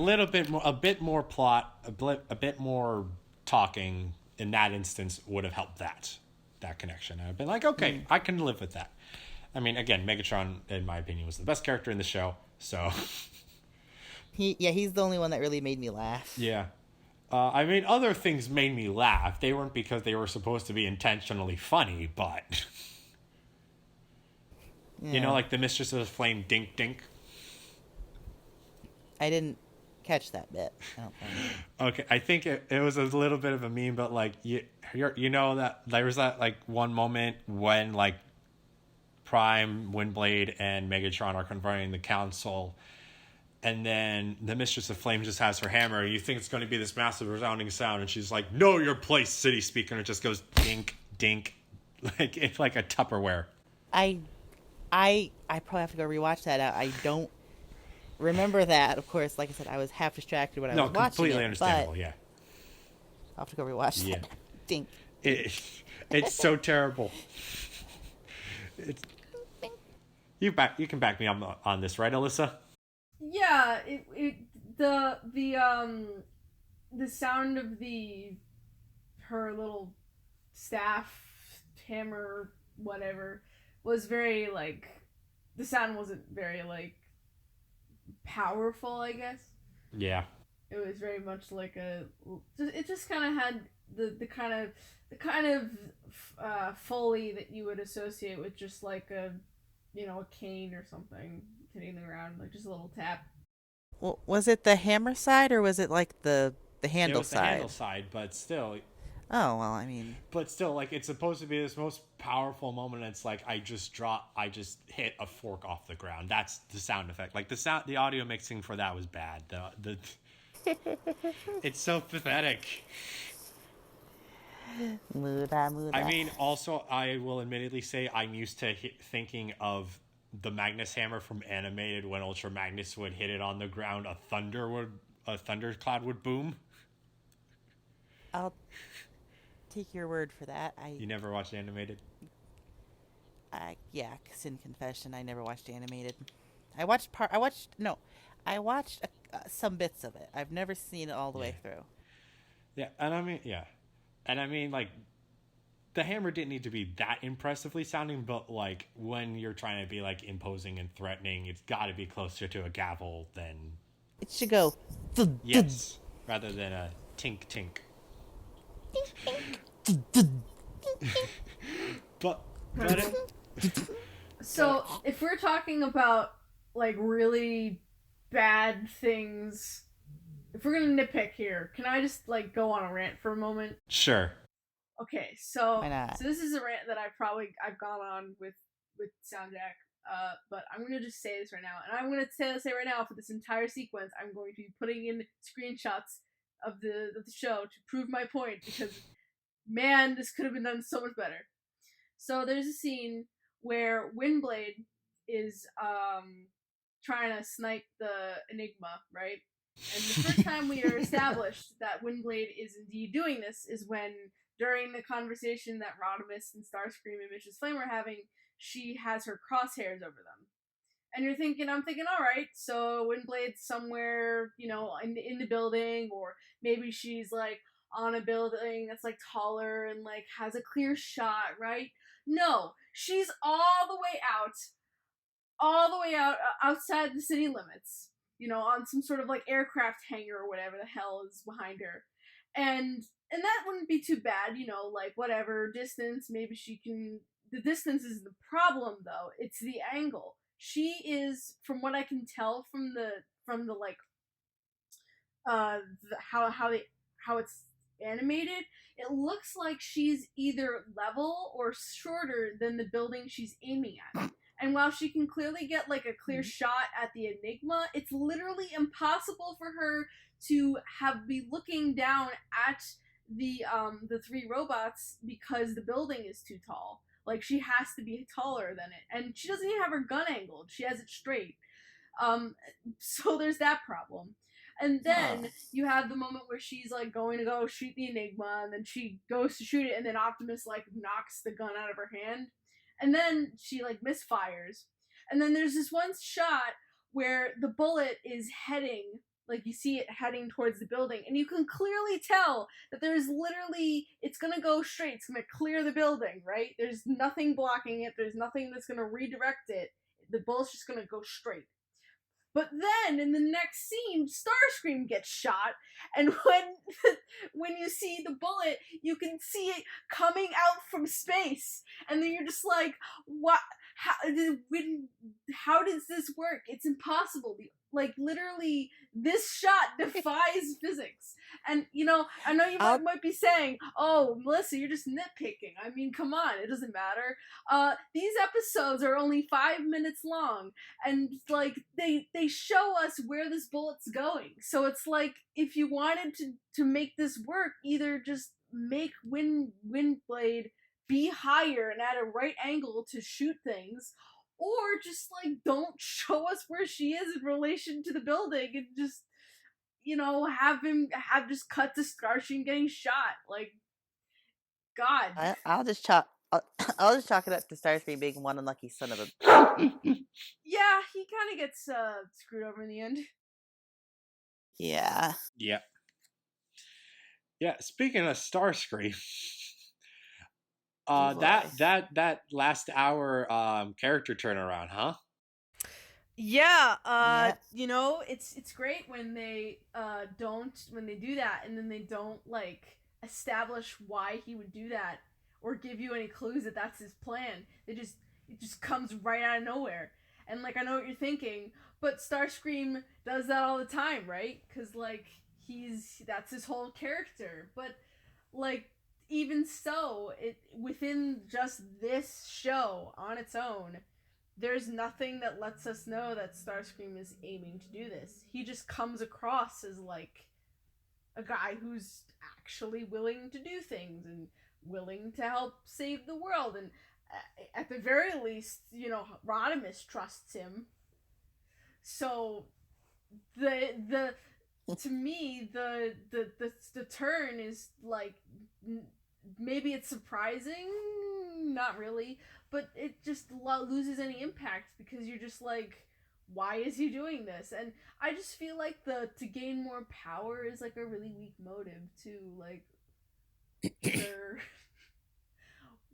bit more plot, a bit more talking in that instance would have helped that connection. I've been like, okay, I can live with that. I mean, again, Megatron, in my opinion, was the best character in the show, so... He's the only one that really made me laugh. Yeah. I mean, other things made me laugh. They weren't because they were supposed to be intentionally funny, but... Yeah. like the Mistress of the Flame Dink Dink? I didn't catch that bit. I don't think. Okay, I think it was a little bit of a meme, but like you know that there was that like one moment when like Prime, Windblade, and Megatron are confronting the council, and then the Mistress of Flame just has her hammer. You think it's going to be this massive resounding sound, and she's like, "Know your place, city speaker," and it just goes dink, dink, like it's like a Tupperware. I probably have to go rewatch that. I don't remember that. Of course, like I said, I was half distracted when I was watching it. No, completely understandable. Yeah, I'll have to go rewatch that. Dink. It's so terrible. It's you can back me on this, right, Alyssa? Yeah, the sound of her little staff, hammer, whatever, was very like, the sound wasn't very like powerful, I guess. Yeah. It was very much like it just kind of had the kind of foley that you would associate with just like a cane or something hitting the ground, like just a little tap. Well, was it the hammer side or was it like the handle side? It was the handle side, but still. Oh, well, I mean. But still, like, it's supposed to be this most powerful moment. And it's like, I just hit a fork off the ground. That's the sound effect. Like, the audio mixing for that was bad. It's so pathetic. Muda. I mean, also, I will admittedly say I'm used to thinking of the Magnus hammer from Animated when Ultra Magnus would hit it on the ground. A thundercloud would boom. I'll take your word for that. You never watched Animated? Yeah, sin confession, I never watched Animated. I watched some bits of it. I've never seen it all the way through. Yeah, and I mean, like, the hammer didn't need to be that impressively sounding, but like when you're trying to be like imposing and threatening, it's got to be closer to a gavel than it should go. Yes, rather than a tink tink. but so if we're talking about like really bad things, if we're gonna nitpick here, can I just like go on a rant for a moment? Sure. Okay, so this is a rant that I've gone on with SoundJack, but I'm gonna just say this right now, and I'm gonna say right now for this entire sequence, I'm going to be putting in screenshots of the show to prove my point, because man, this could have been done so much better. So there's a scene where Windblade is trying to snipe the Enigma, right? And the first time we are established that Windblade is indeed doing this is when, during the conversation that Rodimus and Starscream and Mrs. Flame are having, she has her crosshairs over them. And I'm thinking, all right, so Windblade's somewhere, in the building, or maybe she's like on a building that's like taller and like has a clear shot, right? No, she's all the way out, outside the city limits, on some sort of like aircraft hangar or whatever the hell is behind her. And that wouldn't be too bad, like whatever distance, maybe the distance is the problem though, it's the angle. She is, from what I can tell from the like, how it's animated, it looks like she's either level or shorter than the building she's aiming at. And while she can clearly get like a clear shot at the Enigma, it's literally impossible for her to be looking down at the three robots because the building is too tall. Like, she has to be taller than it, and she doesn't even have her gun angled. She has it straight. So there's that problem. And then you have the moment where she's like going to go shoot the Enigma, and then she goes to shoot it, and then Optimus like knocks the gun out of her hand, and then she like misfires. And then there's this one shot where the bullet is heading, like you see it heading towards the building, and you can clearly tell that it's gonna go straight, it's gonna clear the building, right? There's nothing blocking it, there's nothing that's gonna redirect it, the bullet's just gonna go straight. But then, in the next scene, Starscream gets shot, and when you see the bullet, you can see it coming out from space, and then you're just like, what? How does this work? It's impossible. Like, literally, this shot defies physics. And, I know you might be saying, oh, Melissa, you're just nitpicking. I mean, come on, it doesn't matter. These episodes are only 5 minutes long, and, like, they show us where this bullet's going. So it's like, if you wanted to make this work, either just make Windblade be higher and at a right angle to shoot things, or just, like, don't show us where she is in relation to the building and just, have just cut to Starscream getting shot. Like, God. I'll just chalk it up to Starscream being one unlucky son of a. Yeah, he kind of gets screwed over in the end. Yeah. Yeah. Yeah. Speaking of Starscream, that last hour character turnaround, huh? Yeah, it's great when they do that, and then they don't, like, establish why he would do that or give you any clues that that's his plan. It just comes right out of nowhere. And, like, I know what you're thinking, but Starscream does that all the time, right? Because, like, that's his whole character. But, like, even so, within just this show on its own, there's nothing that lets us know that Starscream is aiming to do this. He just comes across as, like, a guy who's actually willing to do things and willing to help save the world. And at the very least, Rodimus trusts him. So to me, the turn is, like, maybe it's surprising, not really, but it just loses any impact because you're just like, why is he doing this? And I just feel like to gain more power is, like, a really weak motive too. Like,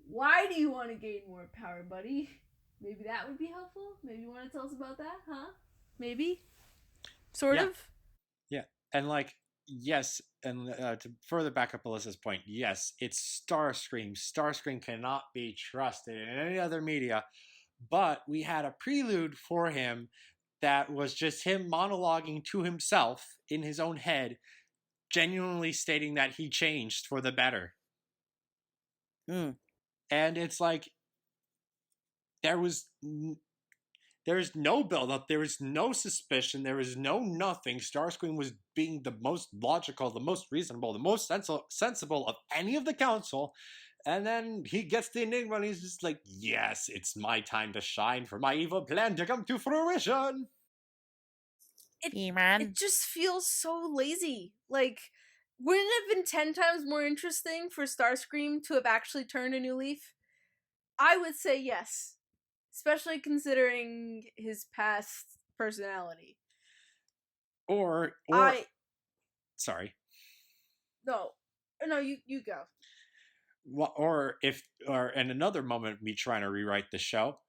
why do you want to gain more power, buddy? Maybe that would be helpful. Maybe you want to tell us about that, huh? Maybe, sort of. Yeah, and, like, yes, and to further back up Alyssa's point, yes, it's Starscream. Starscream cannot be trusted in any other media, but we had a prelude for him that was just him monologuing to himself in his own head, genuinely stating that he changed for the better. And it's like, there's no build-up, there was no suspicion, there was no nothing. Starscream was being the most logical, the most reasonable, the most sensible of any of the council, and then he gets the Enigma and he's just like, yes, it's my time to shine for my evil plan to come to fruition. It just feels so lazy. Like, wouldn't it have been 10 times more interesting for Starscream to have actually turned a new leaf? I would say yes. Especially considering his past personality. Or sorry. No, you go. Or in another moment of me trying to rewrite the show,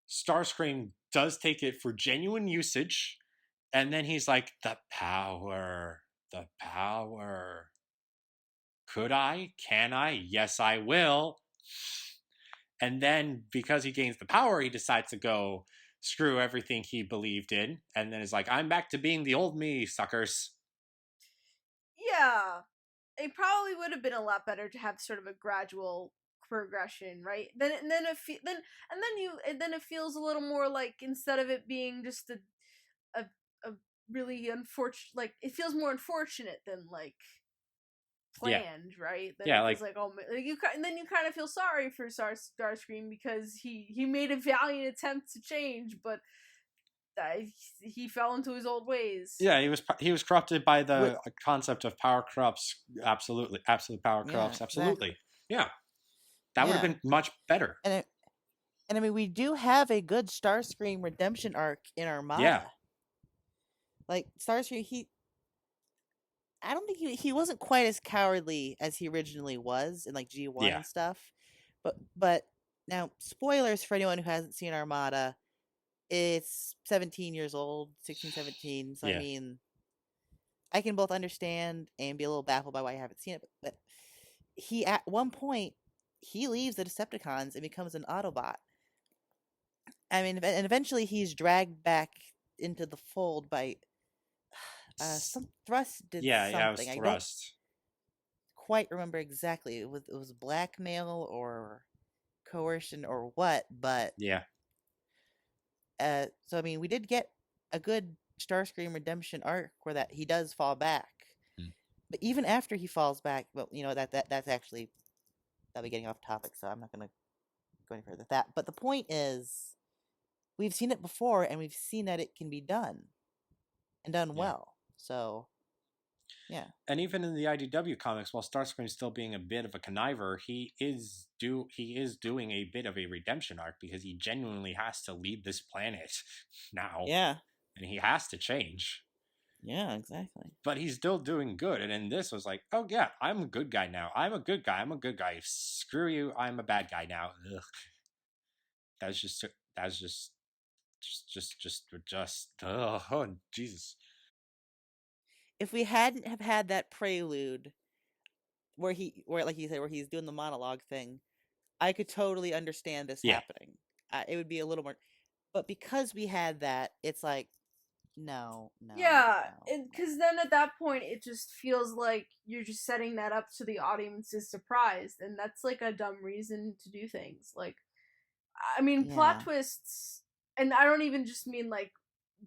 Starscream does take it for genuine usage, and then he's like, the power. Could I? Can I? Yes, I will. And then, because he gains the power, he decides to go screw everything he believed in, and then is like, I'm back to being the old me, suckers. Yeah. It probably would have been a lot better to have sort of a gradual progression, right? Then it feels a little more like, instead of it being just a really unfortunate, like, it feels more unfortunate than, like, planned, right? Then yeah, like, oh, like, and then you kind of feel sorry for Starscream because he made a valiant attempt to change, but he fell into his old ways. Yeah, he was corrupted by the concept of power corrupts. Absolute power corrupts. Absolutely. Exactly. Yeah, that would have been much better. And I mean, we do have a good Starscream redemption arc in Armada. Yeah. Like, Starscream, I don't think he wasn't quite as cowardly as he originally was in, like, G1 and stuff. But now, spoilers for anyone who hasn't seen Armada. It's 17 years old, 16, 17. So, I mean, I can both understand and be a little baffled by why I haven't seen it. But at one point, he leaves the Decepticons and becomes an Autobot. I mean, and eventually he's dragged back into the fold by some Thrust did Yeah, it was something. I don't Thrust. quite remember exactly. It was blackmail or coercion or what, but Yeah. so I mean, we did get a good Starscream redemption arc where that he does fall back. Hmm. But even after he falls back, well, that's actually that'll be getting off topic, so I'm not going to go any further with that. But the point is, we've seen it before, and we've seen that it can be done and done well. So, yeah. And even in the IDW comics, while Starscream still being a bit of a conniver, he is doing a bit of a redemption arc because he genuinely has to leave this planet now. Yeah. And he has to change. Yeah, exactly. But he's still doing good. And then this was like, oh yeah, I'm a good guy now. I'm a good guy. Screw you. I'm a bad guy now. Ugh. That's just oh Jesus. If we hadn't have had that prelude where like you said, where he's doing the monologue thing, I could totally understand this happening. It would be a little more, but because we had that, it's like, no. Yeah, because then at that point it just feels like you're just setting that up so the audience is surprised, and that's like a dumb reason to do things. Like, I mean, plot twists, and I don't even just mean like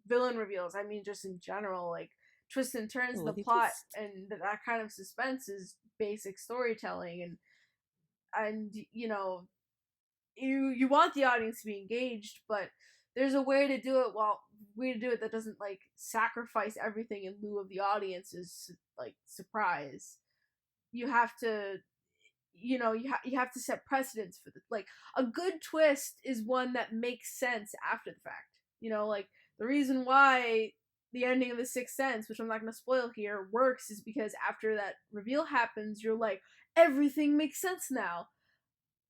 villain reveals. I mean just in general, like twists and turns in the plot, and that kind of suspense is basic storytelling, and you know, you want the audience to be engaged, but there's a way to do it that doesn't like sacrifice everything in lieu of the audience's like surprise. You have to, you know, you have to set precedents for the like a good twist is one that makes sense after the fact. You know, like the reason why the ending of The Sixth Sense, which I'm not going to spoil here, works is because after that reveal happens, you're like, everything makes sense now.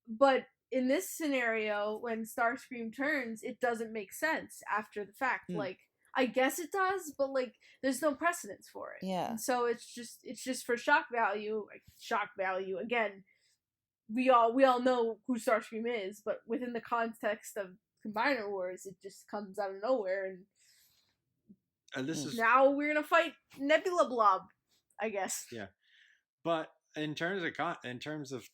But in this scenario, when Starscream turns, it doesn't make sense after the fact. Like, I guess it does, but like, there's no precedence for it. Yeah. And so it's just for shock value. Like, shock value again. We all know who Starscream is, but within the context of Combiner Wars, it just comes out of nowhere, and this is now we're gonna fight Nebula Blob, I guess. Yeah, but in terms of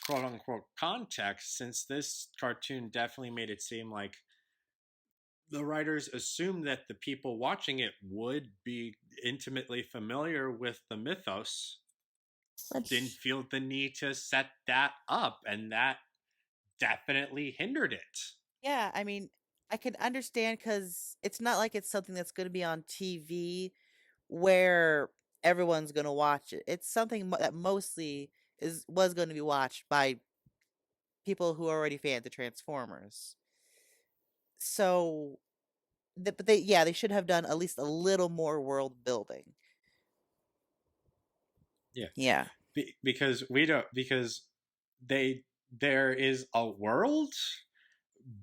quote unquote context, since this cartoon definitely made it seem like the writers assumed that the people watching it would be intimately familiar with the mythos, didn't feel the need to set that up, and that definitely hindered it. Yeah, I mean, I can understand because it's not like it's something that's going to be on TV where everyone's going to watch it. It's something that mostly was going to be watched by people who are already fans of Transformers. So, but they should have done at least a little more world building. Yeah. Because there is a world,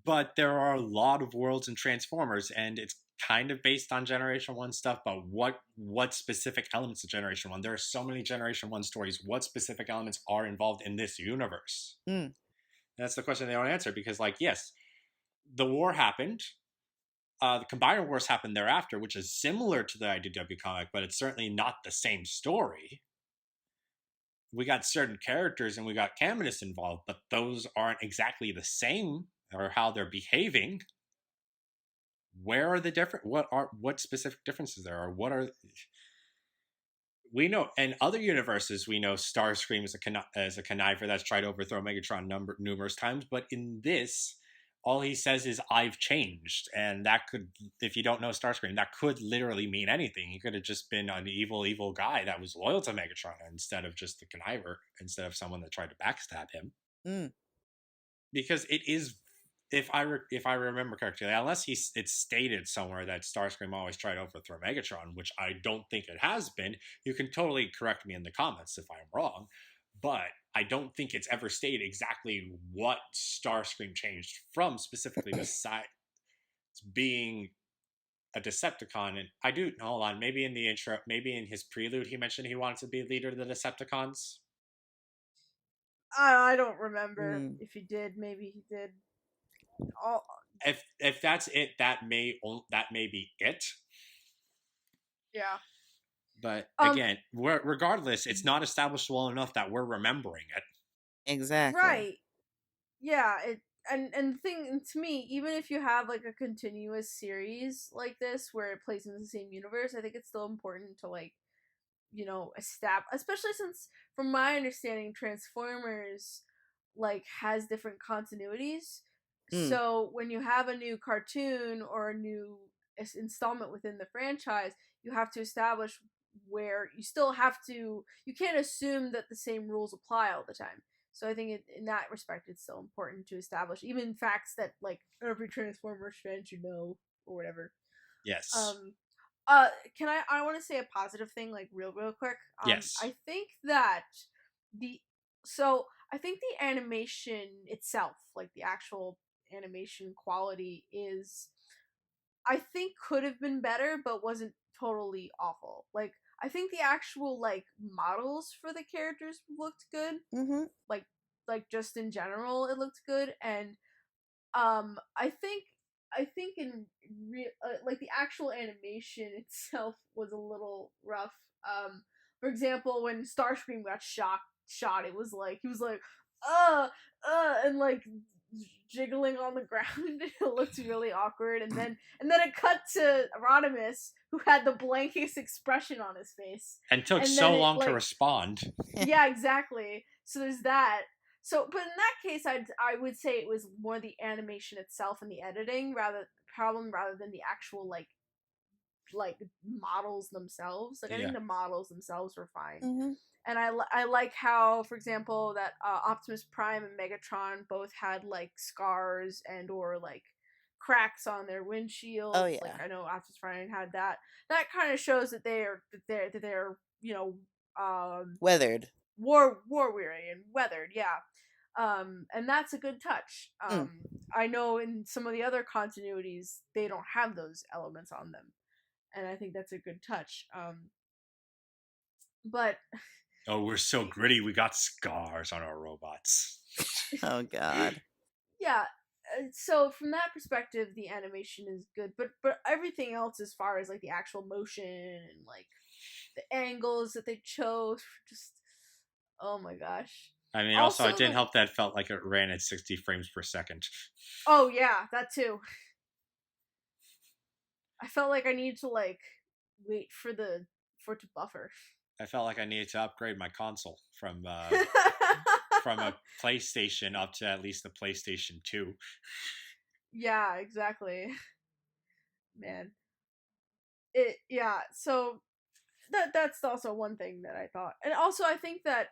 but there are a lot of worlds in Transformers, and it's kind of based on Generation 1 stuff, but what specific elements of Generation 1? There are so many Generation 1 stories. What specific elements are involved in this universe? That's the question they don't answer, because, like, yes, the war happened. The Combiner Wars happened thereafter, which is similar to the IDW comic, but it's certainly not the same story. We got certain characters and we got Caminus involved, but those aren't exactly the same, or how they're behaving. Where are the different? What specific differences there are? What are? We know in other universes, we know Starscream is a conniver that's tried to overthrow Megatron numerous times, but in this, all he says is "I've changed," and that could, if you don't know Starscream, that could literally mean anything. He could have just been an evil guy that was loyal to Megatron instead of just the conniver, instead of someone that tried to backstab him. Because it is, if I remember correctly, unless it's stated somewhere that Starscream always tried to overthrow Megatron, which I don't think it has been. You can totally correct me in the comments if I'm wrong, but I don't think it's ever stated exactly what Starscream changed from, specifically besides being a Decepticon. And I do, hold on, maybe in the intro, maybe in his prelude, he mentioned he wanted to be leader of the Decepticons. I don't remember if he did. Maybe he did. if that's it, that may be it. Yeah. But again, regardless, it's not established well enough that we're remembering it. Exactly. Right. Yeah, and the thing to me, even if you have like a continuous series like this where it plays in the same universe, I think it's still important to like, establish, especially since from my understanding Transformers like has different continuities. So when you have a new cartoon or a new installment within the franchise, you have to establish where you can't assume that the same rules apply all the time. So I think in that respect, it's still important to establish even facts that like every Transformers fan should know or whatever. Yes. Can I want to say a positive thing like real quick. Yes. I think the animation itself, like the actual animation quality I think could have been better, but wasn't totally awful. Like I think the actual like models for the characters looked good. Mm-hmm. Like just in general, it looked good, and I think in like the actual animation itself was a little rough. For example, when Starscream got shot, it was like he was like, and like jiggling on the ground. It looked really awkward, and then it cut to Rodimus, who had the blankest expression on his face, and took so long to respond. Yeah, exactly. So there's that. So, but in that case, I would say it was more the animation itself and the editing rather than the actual like models themselves. Like I think the models themselves were fine. Mm-hmm. And I like how, for example, that Optimus Prime and Megatron both had like scars and or like cracks on their windshields. Oh yeah. Like I know Optimus Prime had that. That kind of shows that they're weathered, war weary and weathered. Yeah. And that's a good touch. I know in some of the other continuities they don't have those elements on them, and I think that's a good touch. But oh, we're so gritty. We got scars on our robots. Oh god. Yeah. So from that perspective, the animation is good, but everything else, as far as like the actual motion and like the angles that they chose, just oh my gosh. I mean, also it didn't help that it felt like it ran at 60 frames per second. Oh yeah, that too. I felt like I needed to like wait for it to buffer. I felt like I needed to upgrade my console from a PlayStation up to at least the PlayStation 2. Yeah, exactly. Man. So that's also one thing that I thought. And also I think that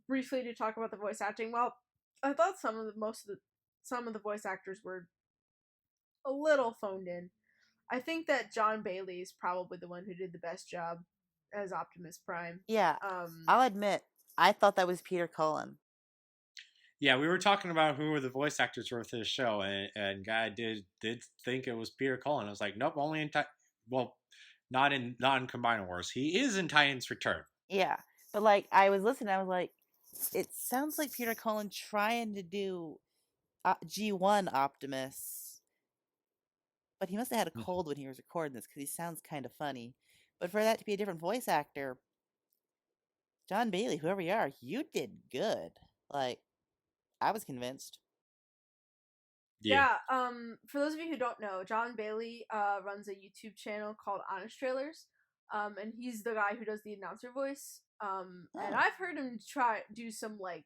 briefly to talk about the voice acting, well, I thought some of the voice actors were a little phoned in. I think that John Bailey is probably the one who did the best job as Optimus Prime. Yeah. I'll admit, I thought that was Peter Cullen. Yeah, we were talking about who were the voice actors for this show, and Guy did think it was Peter Cullen. I was like, nope, only in not in Combiner Wars. He is in Titans Return. Yeah, but like I was listening, I was like, it sounds like Peter Cullen trying to do G1 Optimus, but he must have had a cold when he was recording this because he sounds kind of funny. But for that to be a different voice actor, John Bailey, whoever you are, you did good. Like, I was convinced. Yeah. For those of you who don't know, John Bailey runs a YouTube channel called Honest Trailers. And he's the guy who does the announcer voice. And I've heard him do some like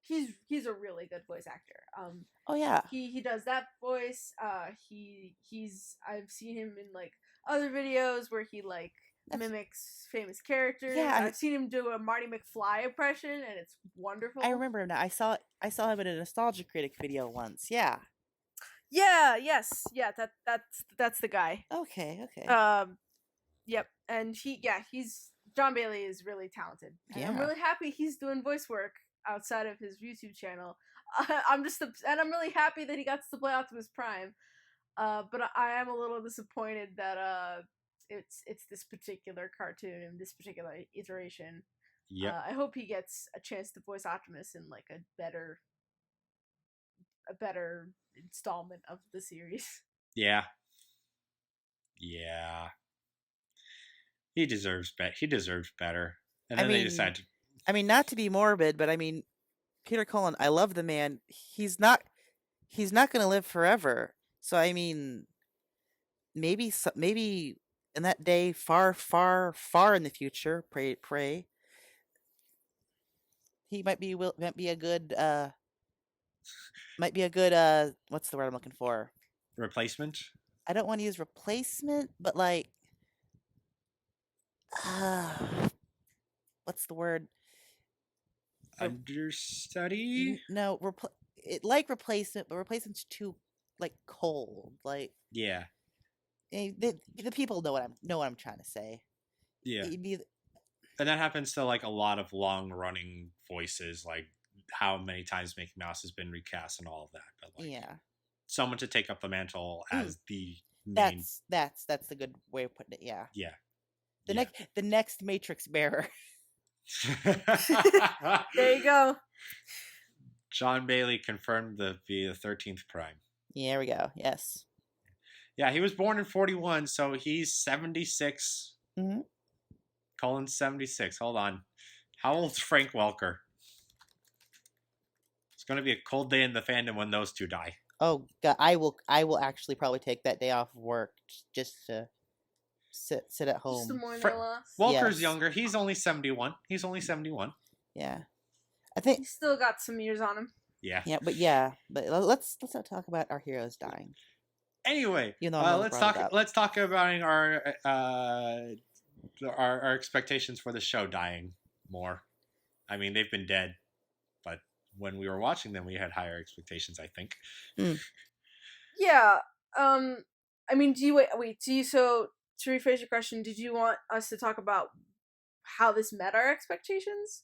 he's a really good voice actor. Oh yeah. He does that voice. I've seen him in like other videos where he like mimics famous characters. Yeah, I've seen him do a Marty McFly impression, and it's wonderful. I remember him now. I saw him in a Nostalgia Critic video once. Yeah. Yeah. Yes. Yeah. That's the guy. Okay. Yep. And he's John Bailey is really talented. And yeah. I'm really happy he's doing voice work outside of his YouTube channel. I'm really happy that he got to play Optimus Prime. But I am a little disappointed that it's this particular cartoon and this particular iteration. Yeah. I hope he gets a chance to voice Optimus in like a better a better installment of the series. Yeah. Yeah. He deserves better. And then they decide to... I mean, not to be morbid, but I mean, Peter Cullen, I love the man. He's not going to live forever. So I mean, maybe in that day, far, far, far in the future, pray, he might be a good what's the word I'm looking for? Replacement? I don't want to use replacement, but like, what's the word? Understudy? No, like replacement, but replacement's too like cold. Like, yeah, the people know what I'm trying to say. Yeah. It'd be, and that happens to like a lot of long running voices, like how many times Mickey Mouse has been recast and all of that. But like, yeah, someone to take up the mantle as the main. That's the good way of putting it. Yeah. Yeah. The next Matrix bearer. There you go. John Bailey confirmed the 13th Prime. Yeah, there we go. Yes. Yeah, he was born in 41, so he's 76. Mm-hmm. Cullen's 76. Hold on. How old's Frank Welker? It's going to be a cold day in the fandom when those two die. Oh God, I will actually probably take that day off of work just to sit at home. Just the mourn their loss. Welker's younger. He's only 71. Yeah, I think He's still got some years on him. Yeah. But let's not talk about our heroes dying. Anyway, let's talk about our expectations for the show dying more. I mean, they've been dead, but when we were watching them, we had higher expectations, I think. Yeah. I mean, so to rephrase your question, did you want us to talk about how this met our expectations?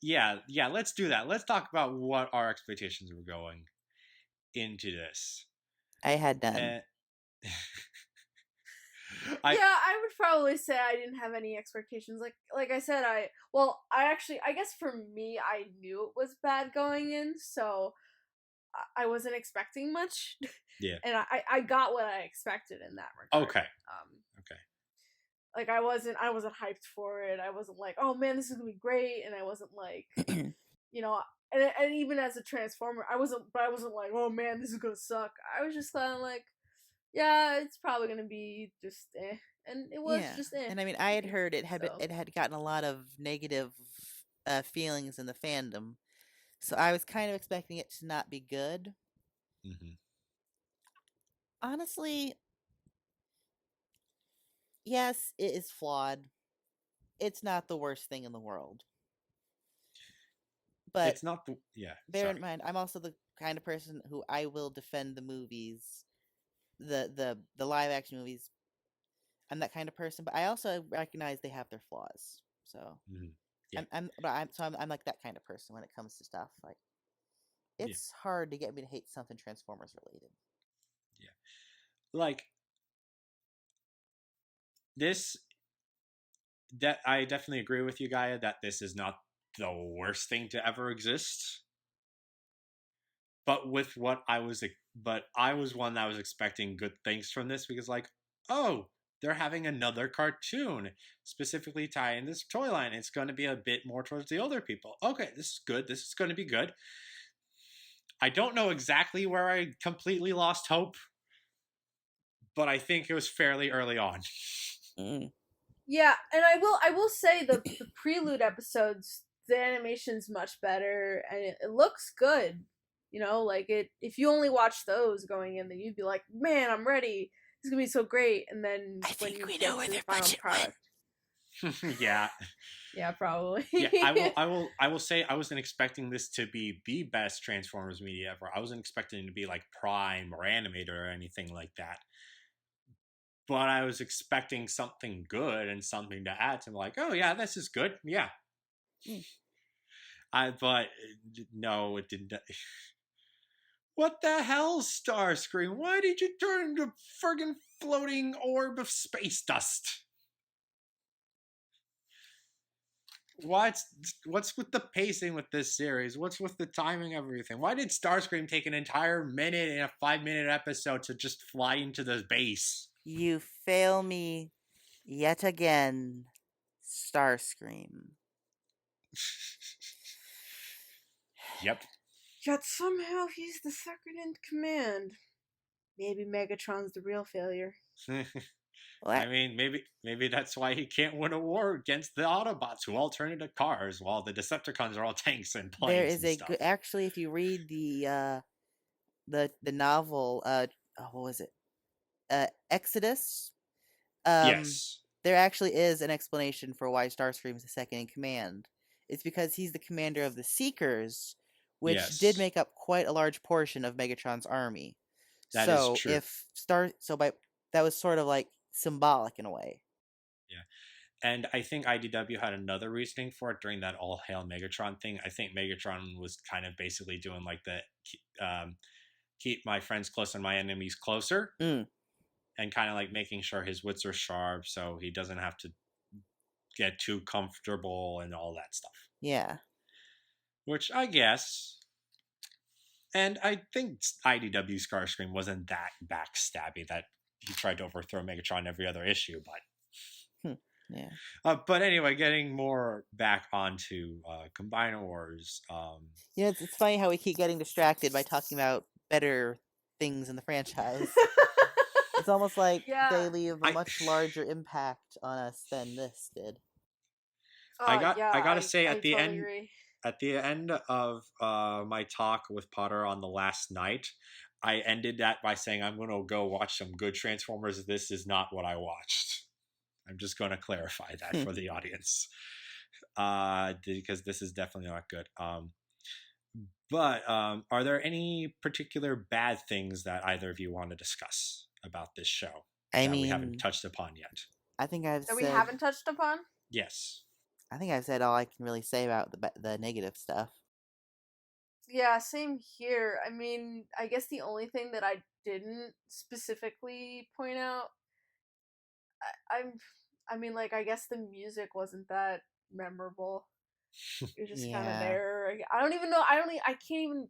Yeah, let's do that. Let's talk about what our expectations were going into this. I had none. I would probably say I didn't have any expectations. Like I said, I guess for me, I knew it was bad going in, so I wasn't expecting much. Yeah. And I got what I expected in that regard. Okay. Okay. Like I wasn't hyped for it. I wasn't like, oh man, this is gonna be great, and I wasn't like, you know, and even as a Transformer, I wasn't like, oh man, this is gonna suck. I was just kind of like, yeah, it's probably gonna be just and it was just And I mean, I had heard it had gotten a lot of negative feelings in the fandom, so I was kind of expecting it to not be good. Mm-hmm. Honestly, yes, it is flawed. It's not the worst thing in the world. But it's not bear in mind, I'm also the kind of person who I will defend the movies, the live action movies. I'm that kind of person, but I also recognize they have their flaws. So I'm like that kind of person when it comes to stuff. Like, it's hard to get me to hate something Transformers related. Yeah, like this. That I definitely agree with you, Gaia, that this is not the worst thing to ever exist. But I was one that was expecting good things from this because, like, oh, they're having another cartoon specifically tying this toy line. It's going to be a bit more towards the older people. Okay, this is good. This is going to be good. I don't know exactly where I completely lost hope, but I think it was fairly early on. Yeah, and I will say the prelude episodes, the animation's much better and it looks good. You know, like if you only watch those going in, then you'd be like, man, I'm ready. It's gonna be so great. And then I think we know where their budget went. Yeah. Yeah, probably. I will say I wasn't expecting this to be the best Transformers media ever. I wasn't expecting it to be like Prime or Animator or anything like that. But I was expecting something good and something to add to, like, oh yeah, this is good. Yeah. But no, it didn't. What the hell, Starscream? Why did you turn into a friggin' floating orb of space dust? What's with the pacing with this series? What's with the timing of everything? Why did Starscream take an entire minute in a 5-minute episode to just fly into the base? You fail me yet again, Starscream. Yep. Yet somehow he's the second in command. Maybe Megatron's the real failure. I mean, maybe that's why he can't win a war against the Autobots, who all turn into cars, while the Decepticons are all tanks and planes. There is and stuff. actually, if you read the novel, what was it? Exodus. Yes. There actually is an explanation for why Starscream is the second in command. It's because he's the commander of the Seekers, which did make up quite a large portion of Megatron's army. That is true. That was sort of like symbolic in a way. Yeah. And I think IDW had another reasoning for it during that all hail Megatron thing. I think Megatron was kind of basically doing like the keep my friends close and my enemies closer. And kind of like making sure his wits are sharp so he doesn't have to get too comfortable and all that stuff. Yeah. Which I guess. And I think IDW Starscream wasn't that backstabby that he tried to overthrow Megatron every other issue, but yeah. But anyway, getting more back onto Combiner Wars. It's funny how we keep getting distracted by talking about better things in the franchise. It's almost like they leave a much larger impact on us than this did. I gotta say at the end of my talk with Potter on the last night, I ended that by saying I'm going to go watch some good Transformers. This is not what I watched. I'm just going to clarify that for the audience, because this is definitely not good. But are there any particular bad things that either of you want to discuss about this show we haven't touched upon yet? I think we haven't touched upon? Yes. I think I've said all I can really say about the negative stuff. Yeah, same here. I mean, I guess the only thing that I didn't specifically point out, I guess the music wasn't that memorable. You're just kind of there. I don't even know. I can't even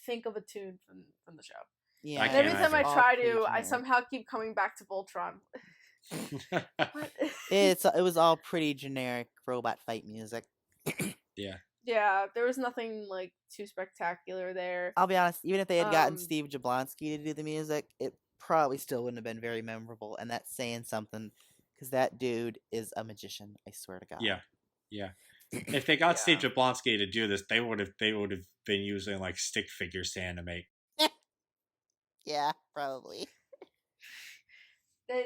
think of a tune from the show. Yeah. And every time I try to, I somehow keep coming back to Voltron. It was all pretty generic robot fight music. Yeah, there was nothing like too spectacular there. I'll be honest, even if they had gotten Steve Jablonsky to do the music, it probably still wouldn't have been very memorable, and that's saying something, because that dude is a magician, I swear to God. Yeah. If they got Steve Jablonsky to do this, they would have been using like stick figures to animate. Yeah, probably.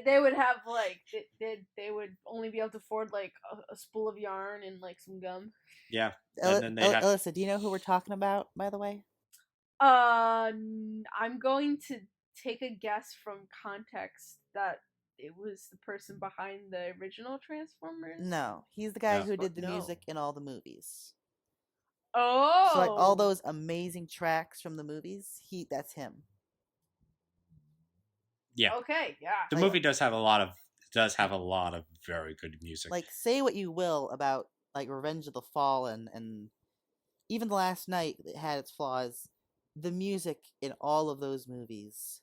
They would have like they would only be able to afford like a spool of yarn and like some gum. Yeah. Alyssa, do you know who we're talking about, by the way? I'm going to take a guess from context that it was the person behind the original Transformers. No, he's the guy who did the music in all the movies. Oh, so like all those amazing tracks from the movies, that's him. Yeah. Okay. Yeah. The movie does have a lot of very good music. Like, say what you will about like Revenge of the Fallen and even The Last Night, it had its flaws. The music in all of those movies,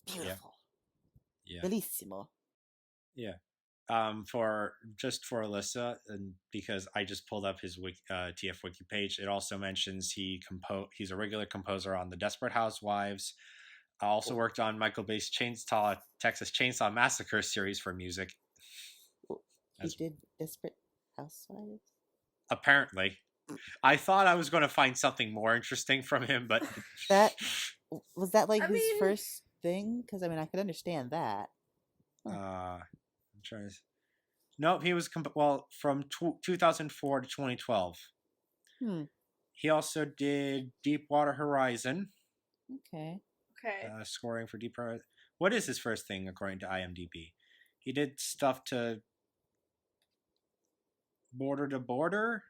beautiful. Yeah. Bellissimo. Yeah. For Alyssa, and because I just pulled up his TF Wiki page, it also mentions he's a regular composer on the Desperate Housewives. I also worked on Michael Bay's Texas Chainsaw Massacre series for music. He did Desperate Housewives? Apparently. I thought I was going to find something more interesting from him, but... Was that like his first thing? Because, I could understand that. I'm trying to... Nope, he was... from 2004 to 2012. He also did Deepwater Horizon. Okay. Scoring for Deepwater... What is his first thing, according to IMDb? He did stuff to... Border to Border?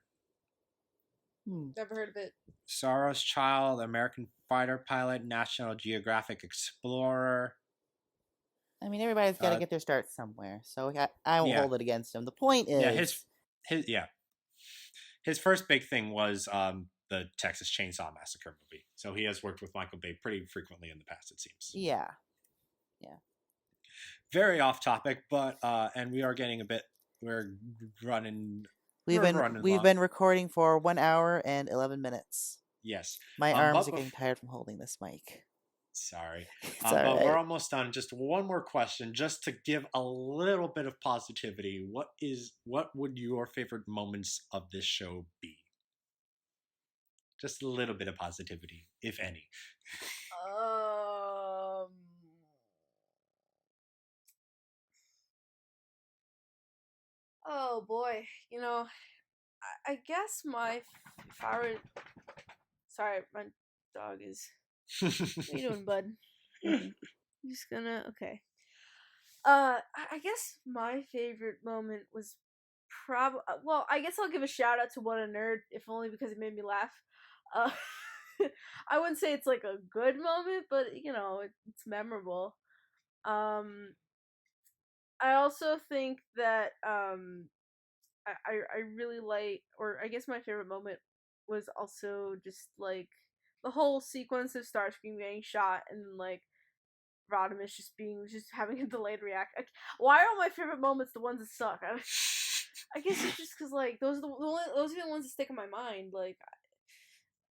Never heard of it. Sorrow's Child, American Fighter Pilot, National Geographic Explorer. I mean, everybody's got to get their start somewhere, so I won't hold it against him. The point is, his first big thing was the Texas Chainsaw Massacre movie. So he has worked with Michael Bay pretty frequently in the past, it seems. Yeah. Very off topic, but and we are getting a bit. We're running. We've been recording for 1 hour and 11 minutes. Yes. My arms are getting tired from holding this mic. Sorry. But right. We're almost done. Just one more question, just to give a little bit of positivity. What would your favorite moments of this show be? Just a little bit of positivity, if any. Oh boy, I guess my favorite. Sorry, my dog is. What are you doing, bud? I'm just gonna. Okay. I guess my favorite moment was probably. Well, I guess I'll give a shout out to What a Nerd, if only because it made me laugh. I wouldn't say it's like a good moment, but it's memorable. I also think that I really like, or I guess my favorite moment was also just like the whole sequence of Starscream getting shot and like Rodimus just having a delayed react. Why are all my favorite moments the ones that suck? I guess it's just because like those are the ones that stick in my mind. Like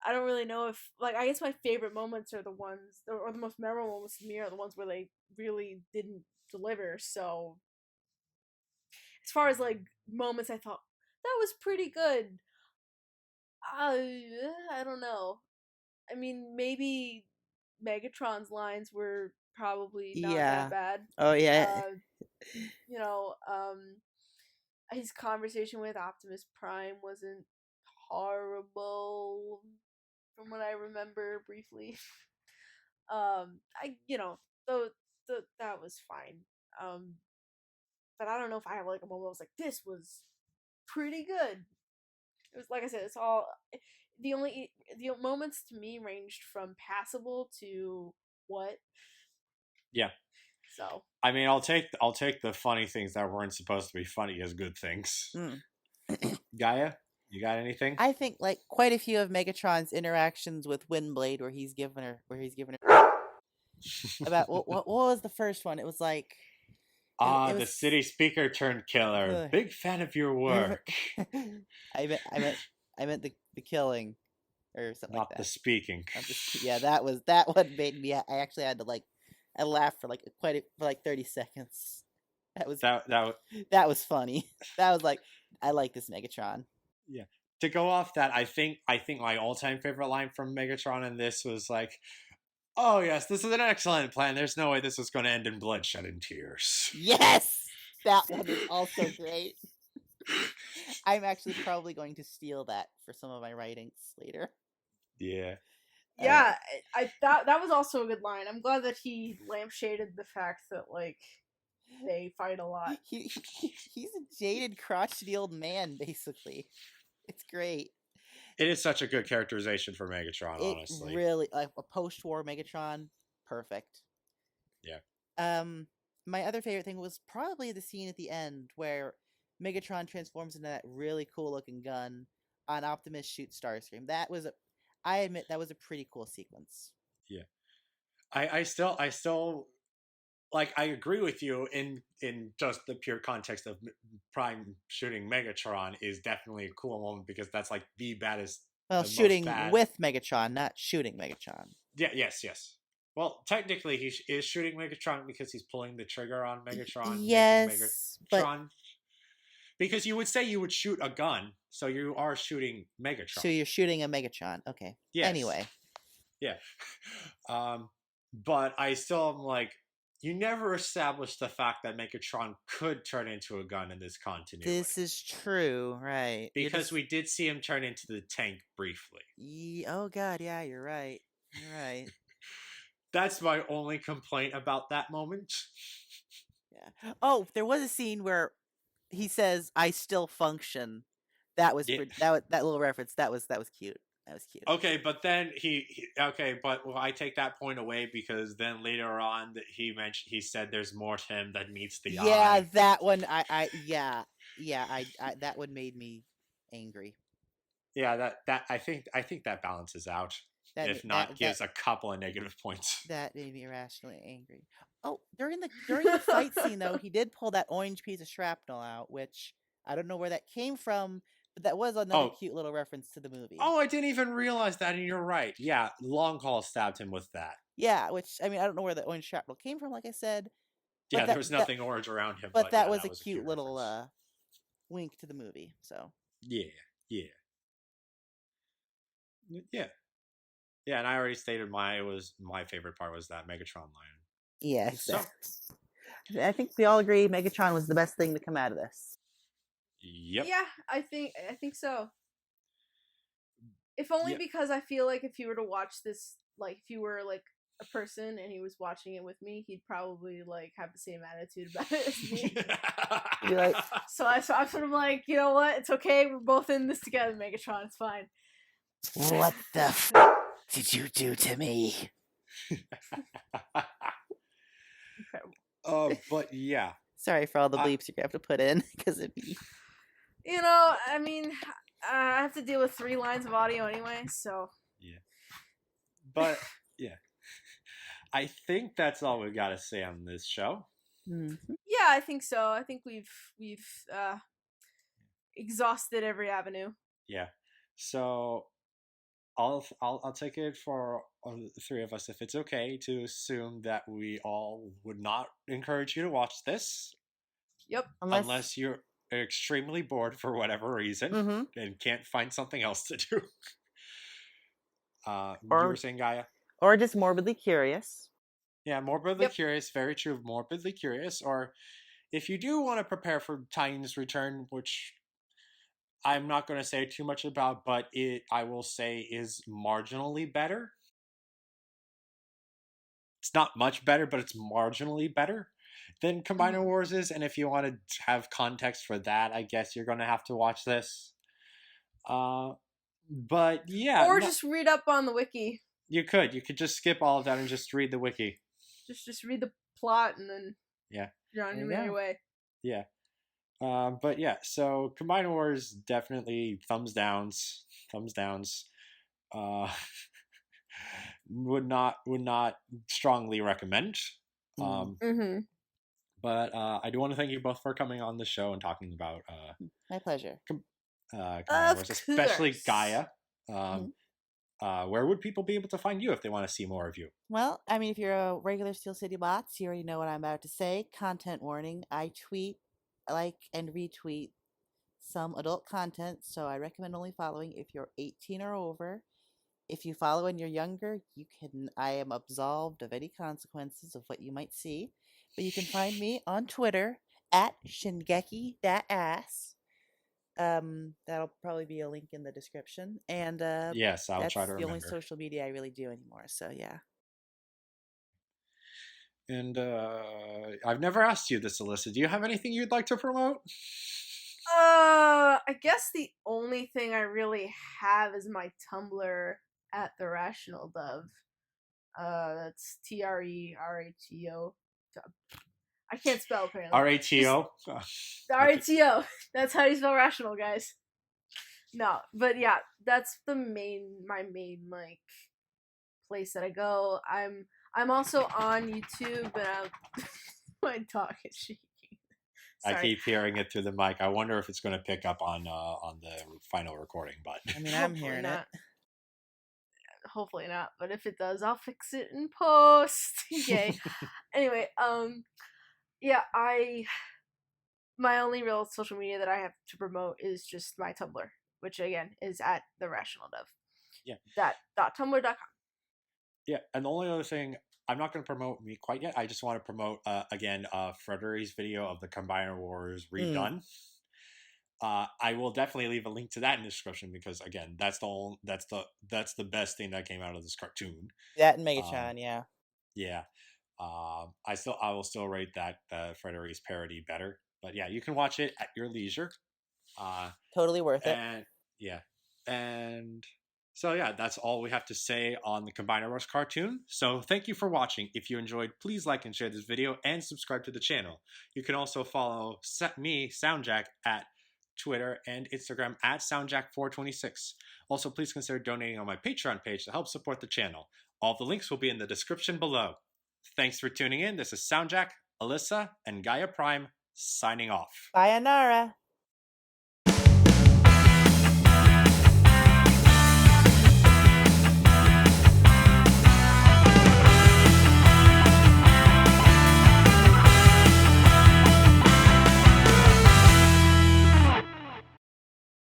I don't really know if like I guess my favorite moments are the ones or the most memorable moments to me are the ones where they really didn't deliver. So as far as like moments, I thought that was pretty good. I don't know. I mean, maybe Megatron's lines were probably not that bad. Oh yeah. His conversation with Optimus Prime wasn't horrible, from what I remember briefly. That was fine. But I don't know if I have like a moment where I was like, this was pretty good. It was like I said, it's all the moments to me ranged from passable to what. Yeah. So I mean, I'll take the funny things that weren't supposed to be funny as good things. Gaia, you got anything? I think like quite a few of Megatron's interactions with Windblade, where he's given her about what was the first one? It was like the city speaker turned killer. Big fan of your work. I meant the killing or something Not like that. The speaking. That one made me. I actually had to I laughed for for 30 seconds. That was funny. That was like, I like this Megatron. Yeah. To go off that, I think my all-time favorite line from Megatron in this was like, "Oh yes, this is an excellent plan. There's no way this is going to end in bloodshed and tears." Yes, that one is also great. I'm actually probably going to steal that for some of my writings later. Yeah. Yeah, I thought that was also a good line. I'm glad that he lampshaded the fact that like they fight a lot. He's a jaded, crotchety old man, basically. It's great. It is such a good characterization for Megatron, honestly. Really, like a post-war Megatron, perfect. Yeah. My other favorite thing was probably the scene at the end where Megatron transforms into that really cool-looking gun on Optimus shoots Starscream. I admit that was a pretty cool sequence. Yeah. I still like, I agree with you in just the pure context of Prime shooting Megatron is definitely a cool moment because that's like the baddest. Well, shooting with Megatron, not shooting Megatron. Yeah. Yes. Well, technically, he is shooting Megatron because he's pulling the trigger on Megatron. Yes, Megatron. Because you would say you would shoot a gun, so you are shooting Megatron. So you're shooting a Megatron. Okay. Yes. Anyway. Yeah. But I still am like, you never established the fact that Megatron could turn into a gun in this continuity. This is true, right? Because we did see him turn into the tank briefly. Oh god, yeah, you're right. You're right. That's my only complaint about that moment. Yeah. Oh, there was a scene where he says, "I still function." That was that little reference. That was cute. That was cute. Okay, but then I take that point away because then later on that he said there's more to him than meets the eye. That one. I that one made me angry. Yeah, that I think that balances out. If not, gives a couple of negative points. That made me irrationally angry. Oh, during the fight scene though, he did pull that orange piece of shrapnel out, which I don't know where that came from, but that was another cute little reference to the movie. Oh, I didn't even realize that, and you're right. Yeah, Long Haul stabbed him with that. Yeah, which I mean, I don't know where the orange shrapnel came from, like I said. Yeah, there was nothing orange around him. But that was a cute little wink to the movie. So yeah. And I already stated my favorite part was that Megatron line. Yeah, so I think we all agree Megatron was the best thing to come out of this. Yep. Yeah, I think so. If only because I feel like if you were to watch this, like if you were like a person and he was watching it with me, he'd probably like have the same attitude about it as me. So I'm sort of like, you know what? It's okay. We're both in this together, Megatron. It's fine. What the did you do to me? Incredible. But yeah. Sorry for all the bleeps you're gonna have to put in because it'd be. You know, I mean, I have to deal with 3 lines of audio anyway, so. Yeah. But yeah, I think that's all we've got to say on this show. Mm-hmm. Yeah, I think so. I think we've exhausted every avenue. Yeah. So I'll take it for the 3 of us if it's okay to assume that we all would not encourage you to watch this. Yep. Unless you're extremely bored for whatever reason and can't find something else to do. You were saying, Gaia? Or just morbidly curious. Yeah, morbidly curious. Very true. Morbidly curious. Or if you do want to prepare for Titan's return, which I'm not going to say too much about, but I will say is marginally better. It's not much better, but it's marginally better than Combiner Wars is. And if you want to have context for that, I guess you're going to have to watch this. But yeah. Or just read up on the wiki. You could just skip all of that and just read the wiki. Just read the plot and then you're on your merry way. Yeah. But yeah, so Combiner Wars definitely thumbs downs. Would not strongly recommend. But I do want to thank you both for coming on the show and talking about my pleasure. Combiner Wars, especially Gaia. Where would people be able to find you if they want to see more of you? Well, I mean, if you're a regular Steel City bots, you already know what I'm about to say. Content warning. I tweet, like, and retweet some adult content, so I recommend only following if you're 18 or over. If you follow and you're younger, I am absolved of any consequences of what you might see. But you can find me on Twitter at Shingeki.ass. That'll probably be a link in the description. And yes, I'll try to remember. That's the only social media I really do anymore. So yeah. And I've never asked you this, Alyssa. Do you have anything you'd like to promote? I guess the only thing I really have is my Tumblr at The Rational Dove. That's TRERATO. I can't spell apparently. RATO. RATO. That's how you spell rational, guys. No, but yeah, that's my main like place that I go. I'm also on YouTube, and my dog is shaking. Sorry. I keep hearing it through the mic. I wonder if it's going to pick up on the final recording. But I mean, I'm hearing it. Hopefully not, but if it does, I'll fix it in post. Yay. Anyway, yeah, my only real social media that I have to promote is just my Tumblr, which again is at The Rational Dove. Yeah. Tumblr.com. Yeah, and the only other thing, I'm not going to promote me quite yet. I just want to promote again Frederick's video of the Combiner Wars redone. I will definitely leave a link to that in the description because again, that's the best thing that came out of this cartoon. That and Megatron, yeah. Yeah. I will still rate that Frederick's parody better. But yeah, you can watch it at your leisure. Totally worth it. And yeah. And So yeah, that's all we have to say on the Combiner Wars cartoon. So thank you for watching. If you enjoyed, please like and share this video and subscribe to the channel. You can also follow me, SoundJack, at Twitter and Instagram at SoundJack426. Also, please consider donating on my Patreon page to help support the channel. All the links will be in the description below. Thanks for tuning in. This is SoundJack, Alyssa, and Gaia Prime signing off. Sayonara.